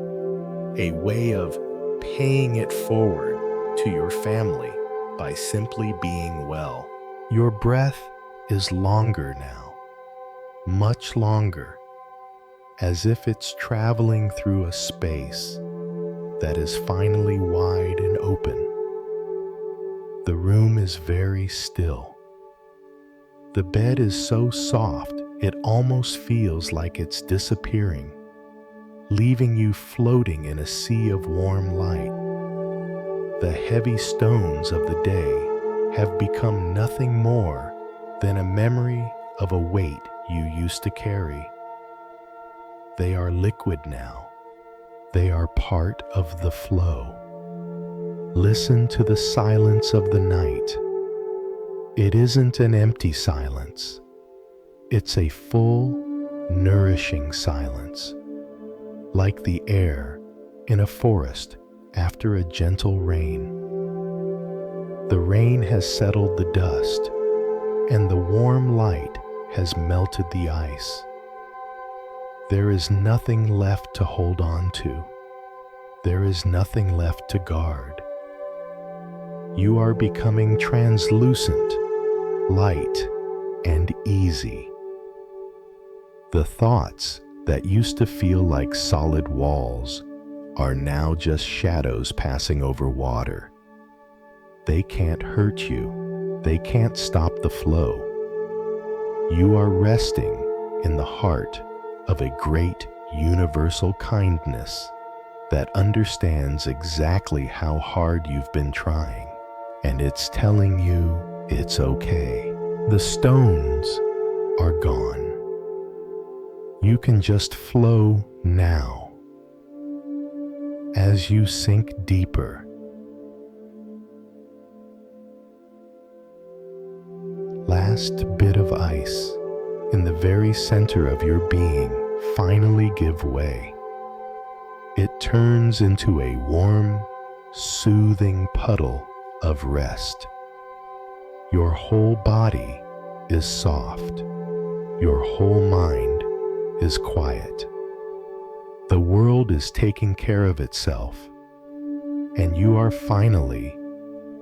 a way of paying it forward to your family by simply being well. Your breath is longer now, much longer, as if it's traveling through a space that is finally wide and open. The room is very still. The bed is so soft it almost feels like it's disappearing, leaving you floating in a sea of warm light. The heavy stones of the day have become nothing more than a memory of a weight you used to carry. They are liquid now. They are part of the flow. Listen to the silence of the night. It isn't an empty silence. It's a full, nourishing silence, like the air in a forest after a gentle rain. The rain has settled the dust, and the warm light has melted the ice. There is nothing left to hold on to. There is nothing left to guard. You are becoming translucent, light, and easy. The thoughts that used to feel like solid walls are now just shadows passing over water. They can't hurt you. They can't stop the flow. You are resting in the heart of a great universal kindness that understands exactly how hard you've been trying, and it's telling you it's okay. The stones are gone. You can just flow now. As you sink deeper, last bit of ice in the very center of your being finally give way. It turns into a warm, soothing puddle of rest. Your whole body is soft. Your whole mind is quiet. The world is taking care of itself, and you are finally,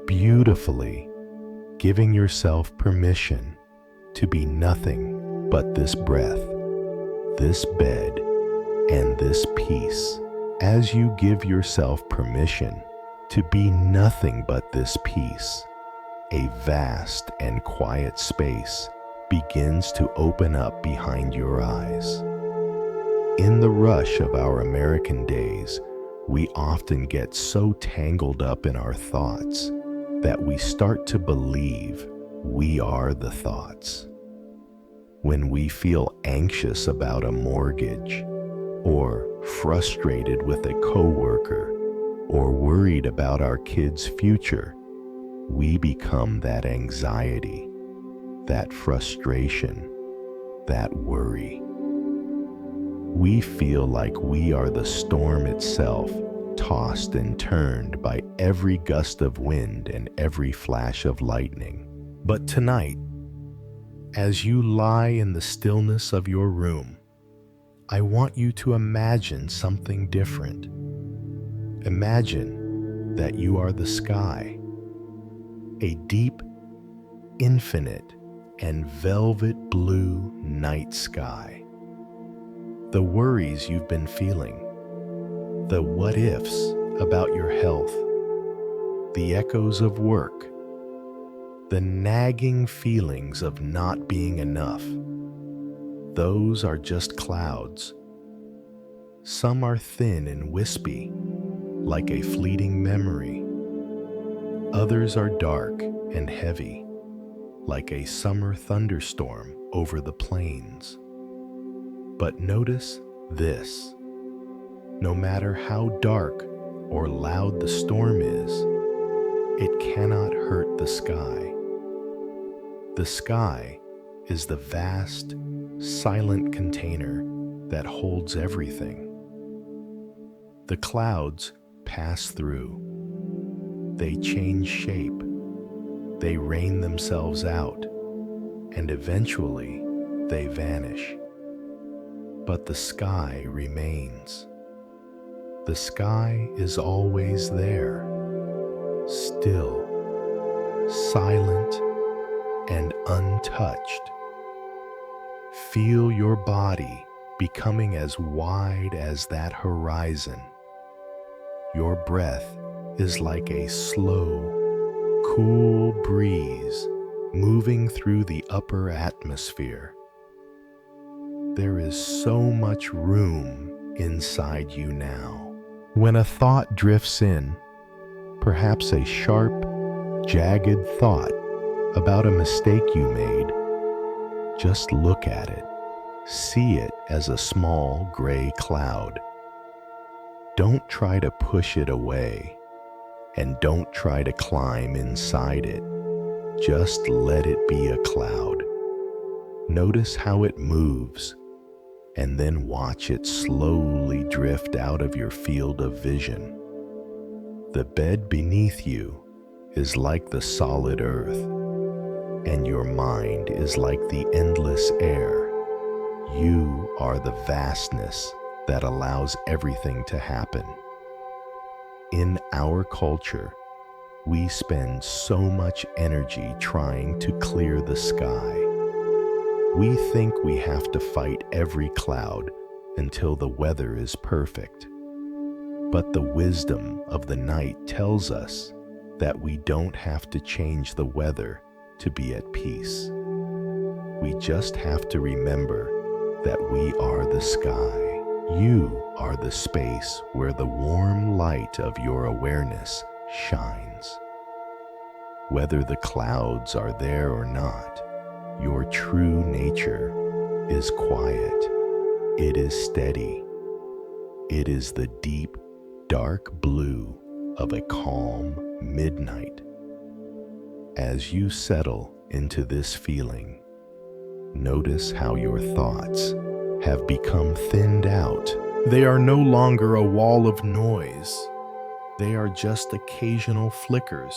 beautifully giving yourself permission to be nothing but this breath, this bed, and this peace. As you give yourself permission to be nothing but this peace, a vast and quiet space begins to open up behind your eyes. In the rush of our American days, we often get so tangled up in our thoughts that we start to believe we are the thoughts. When we feel anxious about a mortgage, or frustrated with a coworker, or worried about our kids' future, we become that anxiety, that frustration, that worry. We feel like we are the storm itself, tossed and turned by every gust of wind and every flash of lightning. But tonight, as you lie in the stillness of your room, I want you to imagine something different. Imagine that you are the sky, a deep, infinite, and velvet blue night sky. The worries you've been feeling, the what-ifs about your health, the echoes of work, the nagging feelings of not being enough, those are just clouds. Some are thin and wispy, like a fleeting memory. Others are dark and heavy, like a summer thunderstorm over the plains. But notice this: no matter how dark or loud the storm is, it cannot hurt the sky. The sky is the vast, silent container that holds everything. The clouds pass through. They change shape. They rain themselves out, and eventually they vanish. But the sky remains. The sky is always there, still, silent, and untouched. Feel your body becoming as wide as that horizon. Your breath is like a slow, cool breeze moving through the upper atmosphere. There is so much room inside you now. When a thought drifts in, perhaps a sharp, jagged thought about a mistake you made, just look at it. See it as a small gray cloud. Don't try to push it away, and don't try to climb inside it. Just let it be a cloud. Notice how it moves, and then watch it slowly drift out of your field of vision. The bed beneath you is like the solid earth, and your mind is like the endless air. You are the vastness that allows everything to happen. In our culture, we spend so much energy trying to clear the sky. We think we have to fight every cloud until the weather is perfect. But the wisdom of the night tells us that we don't have to change the weather to be at peace. We just have to remember that we are the sky. You are the space where the warm light of your awareness shines. Whether the clouds are there or not, your true nature is quiet. It is steady. It is the deep, dark blue of a calm midnight. As you settle into this feeling, notice how your thoughts have become thinned out. They are no longer a wall of noise. They are just occasional flickers,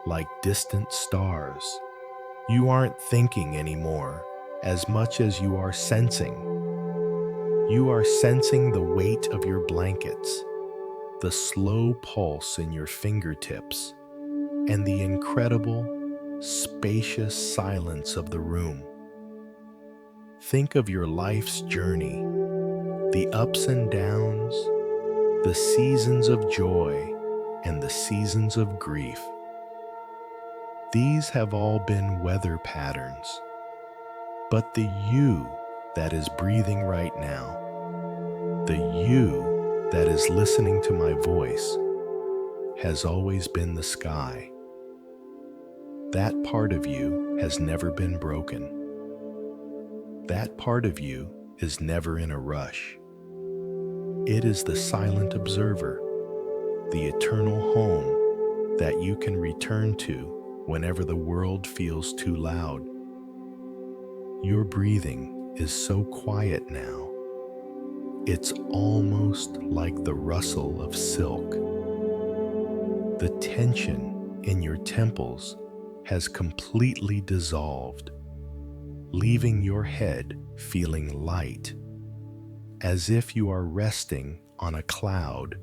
like distant stars. You aren't thinking anymore as much as you are sensing. You are sensing the weight of your blankets, the slow pulse in your fingertips, and the incredible, spacious silence of the room. Think of your life's journey, the ups and downs, the seasons of joy, and the seasons of grief. These have all been weather patterns. But the you that is breathing right now, the you that is listening to my voice, has always been the sky. That part of you has never been broken. That part of you is never in a rush. It is the silent observer, the eternal home that you can return to whenever the world feels too loud. Your breathing is so quiet now. It's almost like the rustle of silk. The tension in your temples has completely dissolved, leaving your head feeling light, as if you are resting on a cloud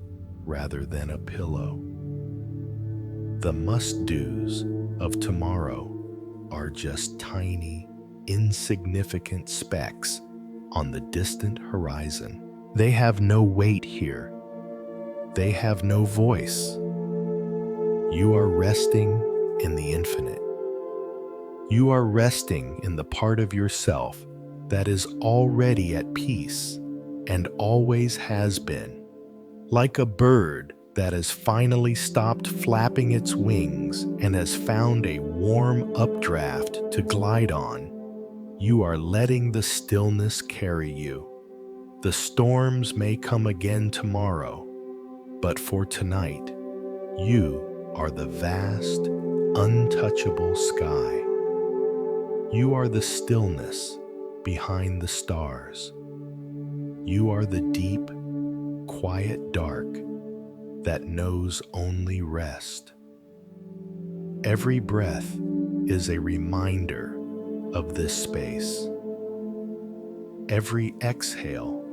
rather than a pillow. The must-dos of tomorrow are just tiny, insignificant specks on the distant horizon. They have no weight here. They have no voice. You are resting in the infinite. You are resting in the part of yourself that is already at peace and always has been. Like a bird that has finally stopped flapping its wings and has found a warm updraft to glide on, you are letting the stillness carry you. The storms may come again tomorrow, but for tonight, you are the vast, untouchable sky. You are the stillness behind the stars. You are the deep, quiet dark that knows only rest. Every breath is a reminder of this space. Every exhale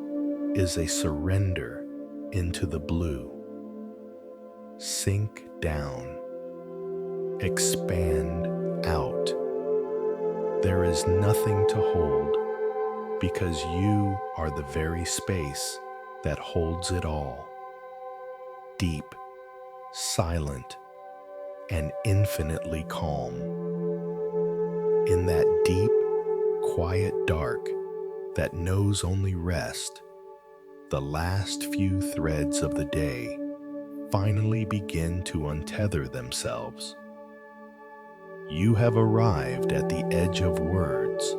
is a surrender into the blue. Sink down. Expand out. There is nothing to hold because you are the very space that holds it all. Deep, silent, and infinitely calm. In that deep, quiet dark that knows only rest, the last few threads of the day finally begin to untether themselves. You have arrived at the edge of words,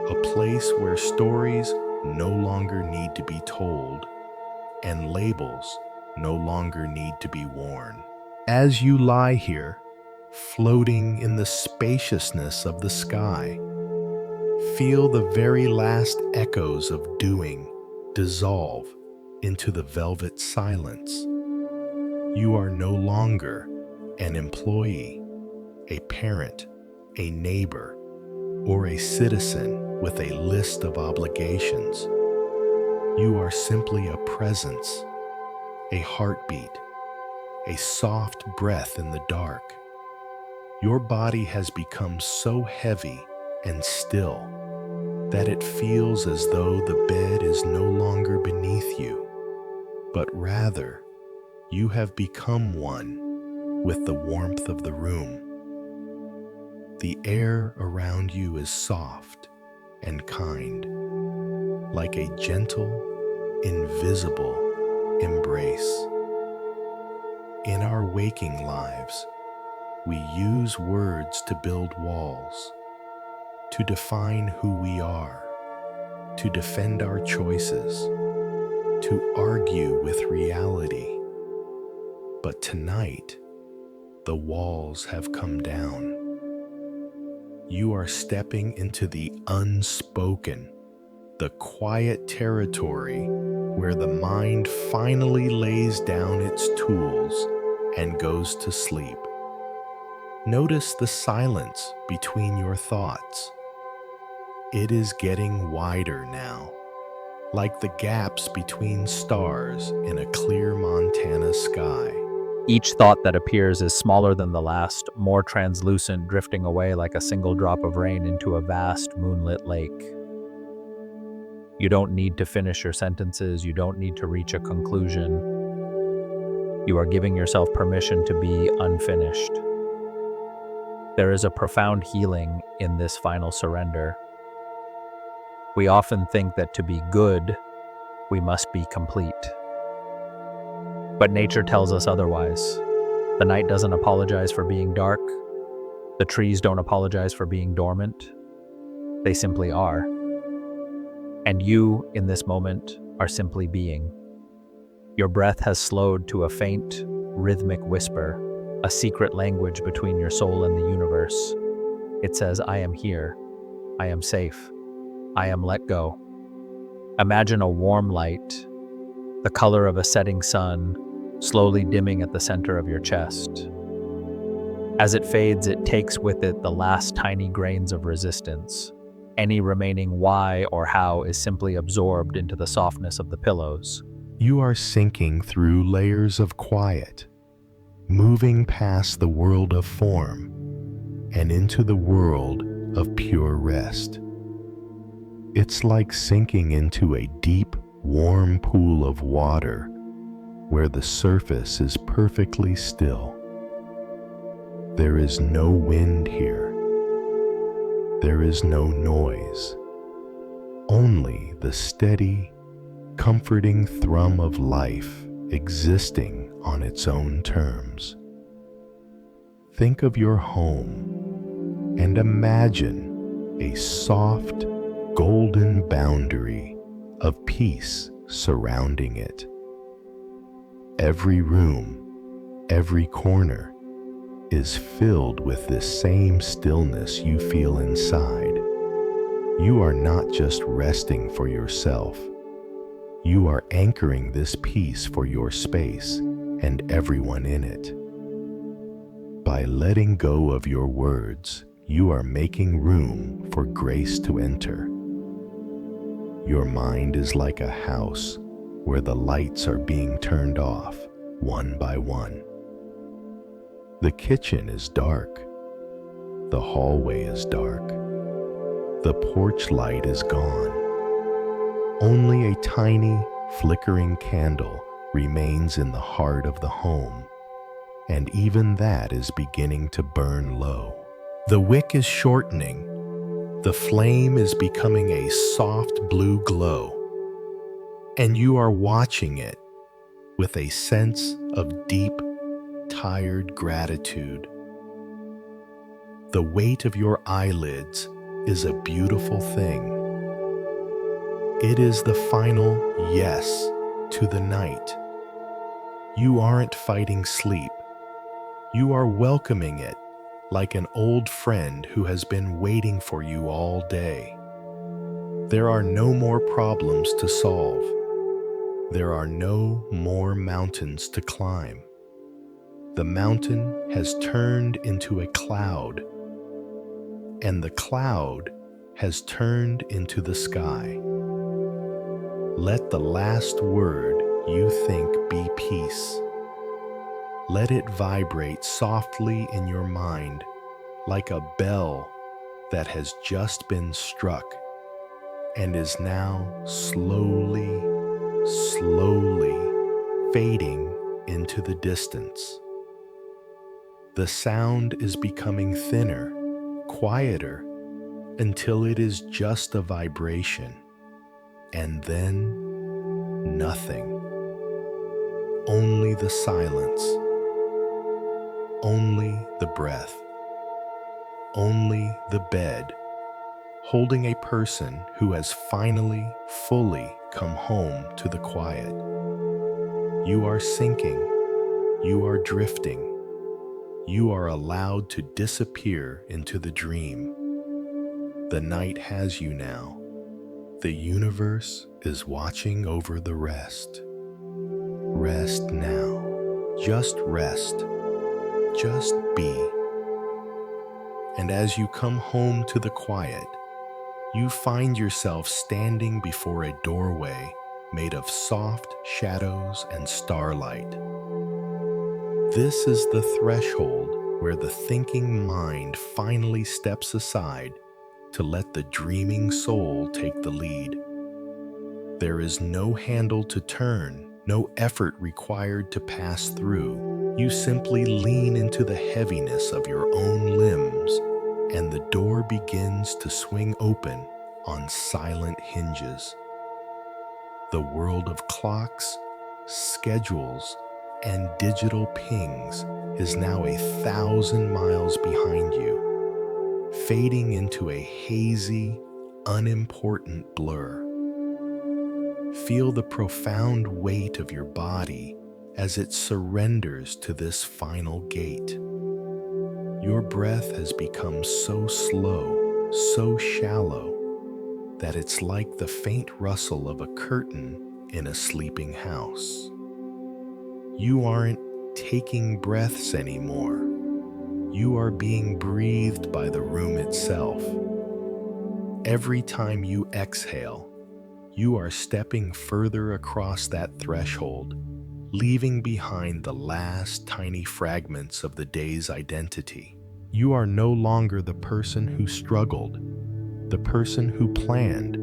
a place where stories no longer need to be told and labels no longer need to be worn. As you lie here, floating in the spaciousness of the sky, feel the very last echoes of doing dissolve into the velvet silence. You are no longer an employee, a parent, a neighbor, or a citizen with a list of obligations. You are simply a presence, a heartbeat, a soft breath in the dark. Your body has become so heavy and still that it feels as though the bed is no longer beneath you, but rather you have become one with the warmth of the room. The air around you is soft and kind, like a gentle, invisible embrace. In our waking lives, we use words to build walls, to define who we are, to defend our choices, to argue with reality. But tonight, the walls have come down. You are stepping into the unspoken, the quiet territory where the mind finally lays down its tools and goes to sleep. Notice the silence between your thoughts. It is getting wider now, like the gaps between stars in a clear Montana sky. Each thought that appears is smaller than the last, more translucent, drifting away like a single drop of rain into a vast moonlit lake. You don't need to finish your sentences, you don't need to reach a conclusion. You are giving yourself permission to be unfinished. There is a profound healing in this final surrender. We often think that to be good, we must be complete. But nature tells us otherwise. The night doesn't apologize for being dark. The trees don't apologize for being dormant. They simply are. And you, in this moment, are simply being. Your breath has slowed to a faint, rhythmic whisper, a secret language between your soul and the universe. It says, I am here. I am safe. I am let go. Imagine a warm light, the color of a setting sun, slowly dimming at the center of your chest. As it fades, it takes with it the last tiny grains of resistance. Any remaining why or how is simply absorbed into the softness of the pillows. You are sinking through layers of quiet, moving past the world of form and into the world of pure rest. It's like sinking into a deep, warm pool of water where the surface is perfectly still. There is no wind here. There is no noise. Only the steady, comforting thrum of life existing on its own terms. Think of your home and imagine a soft, golden boundary of peace surrounding it. Every room, every corner is filled with this same stillness you feel inside. You are not just resting for yourself. You are anchoring this peace for your space and everyone in it. By letting go of your words, you are making room for grace to enter. Your mind is like a house where the lights are being turned off one by one. The kitchen is dark. The hallway is dark. The porch light is gone. Only a tiny, flickering candle remains in the heart of the home, and even that is beginning to burn low. The wick is shortening. The flame is becoming a soft blue glow, and you are watching it with a sense of deep, tired gratitude. The weight of your eyelids is a beautiful thing. It is the final yes to the night. You aren't fighting sleep. You are welcoming it like an old friend who has been waiting for you all day. There are no more problems to solve. There are no more mountains to climb. The mountain has turned into a cloud, and the cloud has turned into the sky. Let the last word you think be peace. Let it vibrate softly in your mind like a bell that has just been struck and is now slowly, slowly fading into the distance. The sound is becoming thinner, quieter, until it is just a vibration, and then nothing. Only the silence, only the breath, only the bed, holding a person who has finally, fully come home to the quiet. You are sinking, you are drifting, you are allowed to disappear into the dream. The night has you now. The universe is watching over the rest. Rest now. Just rest. Just be. And as you come home to the quiet, you find yourself standing before a doorway made of soft shadows and starlight. This is the threshold where the thinking mind finally steps aside to let the dreaming soul take the lead. There is no handle to turn, no effort required to pass through. You simply lean into the heaviness of your own limbs, and the door begins to swing open on silent hinges. The world of clocks, schedules, and digital pings is now 1,000 miles behind you, fading into a hazy, unimportant blur. Feel the profound weight of your body as it surrenders to this final gate. Your breath has become so slow, so shallow, that it's like the faint rustle of a curtain in a sleeping house. You aren't taking breaths anymore. You are being breathed by the room itself. Every time you exhale, you are stepping further across that threshold, leaving behind the last tiny fragments of the day's identity. You are no longer the person who struggled, the person who planned,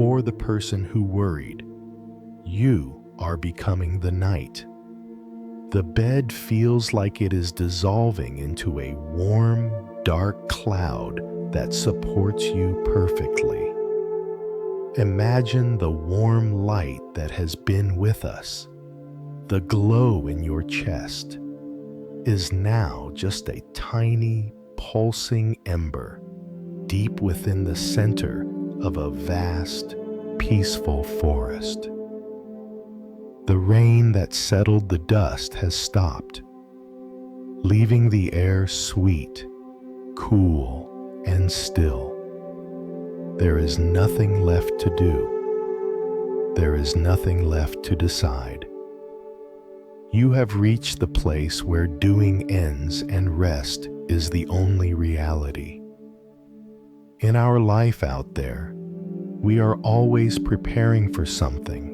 or the person who worried. You are becoming the night. The bed feels like it is dissolving into a warm, dark cloud that supports you perfectly. Imagine the warm light that has been with us. The glow in your chest is now just a tiny, pulsing ember deep within the center of a vast, peaceful forest. The rain that settled the dust has stopped, leaving the air sweet, cool, and still. There is nothing left to do. There is nothing left to decide. You have reached the place where doing ends and rest is the only reality. In our life out there, we are always preparing for something,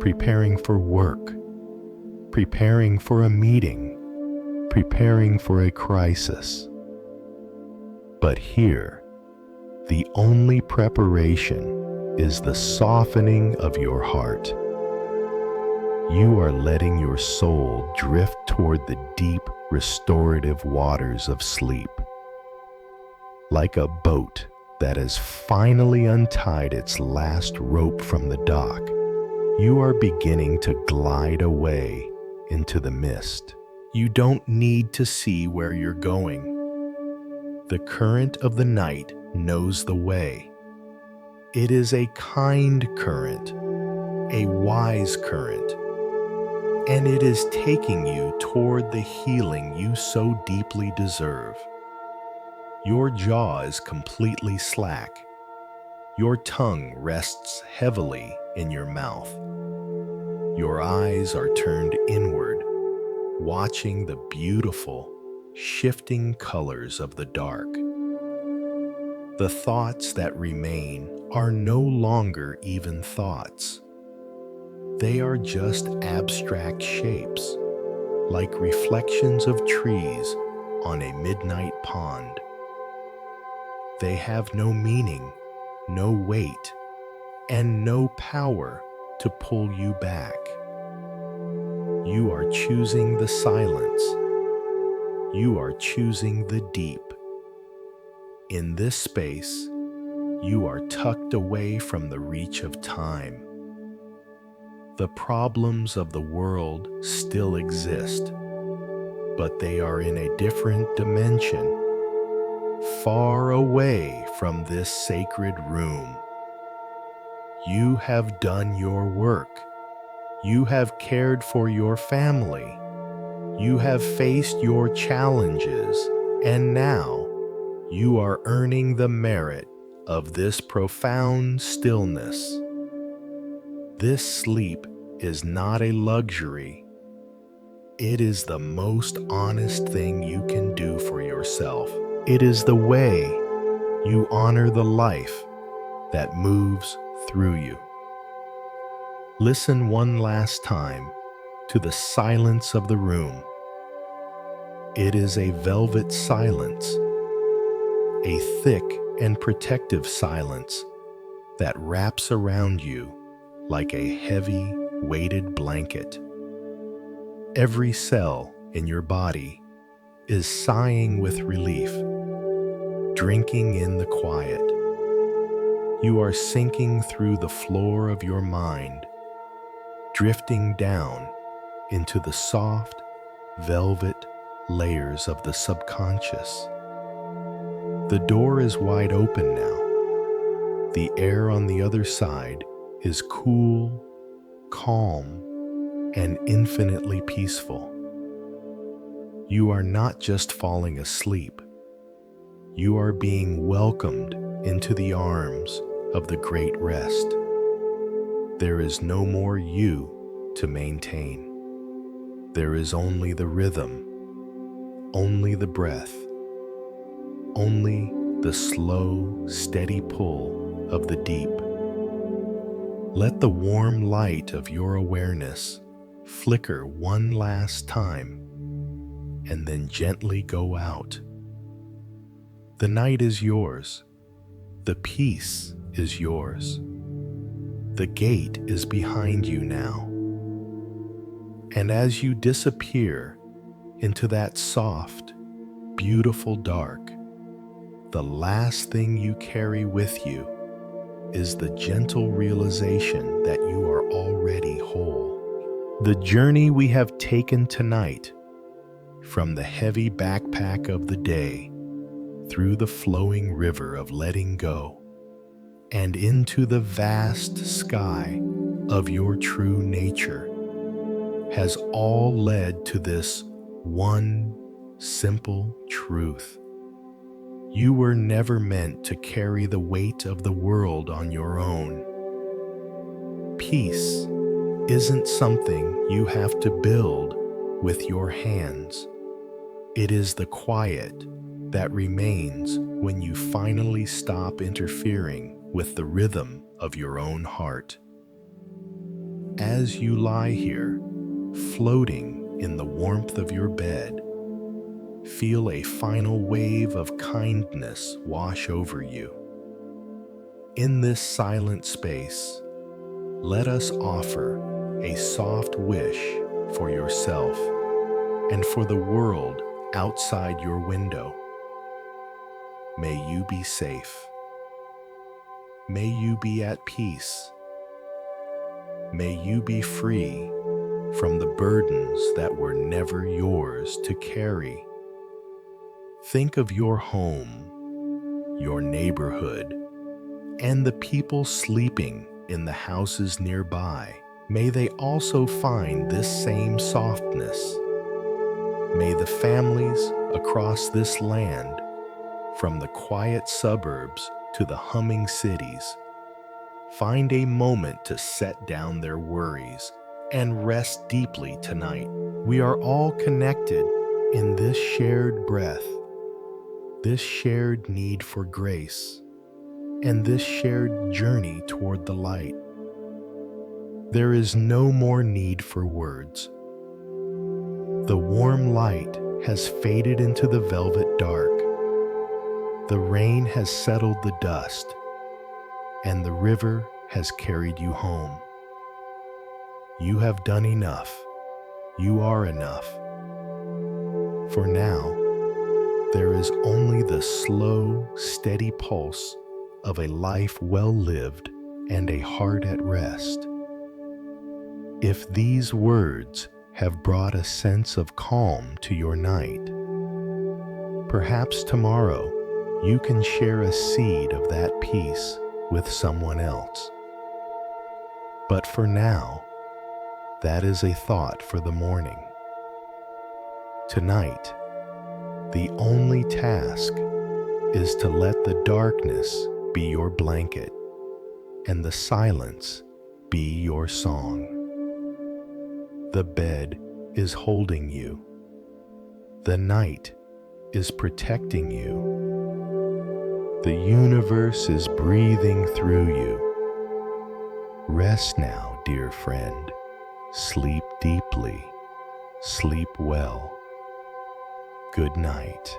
preparing for work, preparing for a meeting, preparing for a crisis. But here, the only preparation is the softening of your heart. You are letting your soul drift toward the deep, restorative waters of sleep. Like a boat that has finally untied its last rope from the dock, you are beginning to glide away into the mist. You don't need to see where you're going. The current of the night knows the way. It is a kind current, a wise current, and it is taking you toward the healing you so deeply deserve. Your jaw is completely slack. Your tongue rests heavily in your mouth. Your eyes are turned inward, watching the beautiful, shifting colors of the dark. The thoughts that remain are no longer even thoughts. They are just abstract shapes, like reflections of trees on a midnight pond. They have no meaning, no weight, and no power to pull you back. You are choosing the silence. You are choosing the deep. In this space, you are tucked away from the reach of time. The problems of the world still exist, but they are in a different dimension, far away from this sacred room. You have done your work. You have cared for your family. You have faced your challenges, and now you are earning the merit of this profound stillness. This sleep is not a luxury. It is the most honest thing you can do for yourself. It is the way you honor the life that moves through you. Listen one last time to the silence of the room. It is a velvet silence, a thick and protective silence that wraps around you like a heavy, weighted blanket. Every cell in your body is sighing with relief, drinking in the quiet. You are sinking through the floor of your mind, drifting down into the soft, velvet layers of the subconscious. The door is wide open now. The air on the other side is cool, calm, and infinitely peaceful. You are not just falling asleep. You are being welcomed into the arms of the great rest. There is no more you to maintain. There is only the rhythm, only the breath, only the slow, steady pull of the deep. Let the warm light of your awareness flicker one last time and then gently go out. The night is yours. The peace is yours. The gate is behind you now. And as you disappear into that soft, beautiful dark, the last thing you carry with you is the gentle realization that you are already whole. The journey we have taken tonight, from the heavy backpack of the day, through the flowing river of letting go, and into the vast sky of your true nature, has all led to this one simple truth. You were never meant to carry the weight of the world on your own. Peace isn't something you have to build with your hands. It is the quiet that remains when you finally stop interfering with the rhythm of your own heart. As you lie here, floating in the warmth of your bed, feel a final wave of kindness wash over you. In this silent space, let us offer a soft wish for yourself and for the world outside your window. May you be safe. May you be at peace. May you be free from the burdens that were never yours to carry. Think of your home, your neighborhood, and the people sleeping in the houses nearby. May they also find this same softness. May the families across this land, from the quiet suburbs to the humming cities, find a moment to set down their worries and rest deeply tonight. We are all connected in this shared breath, this shared need for grace, and this shared journey toward the light. There is no more need for words. The warm light has faded into the velvet dark. The rain has settled the dust, and the river has carried you home. You have done enough. You are enough. For now, there is only the slow, steady pulse of a life well lived and a heart at rest. If these words have brought a sense of calm to your night, perhaps tomorrow you can share a seed of that peace with someone else. But for now, that is a thought for the morning. Tonight, the only task is to let the darkness be your blanket and the silence be your song. The bed is holding you. The night is protecting you. The universe is breathing through you. Rest now, dear friend. Sleep deeply. Sleep well. Good night.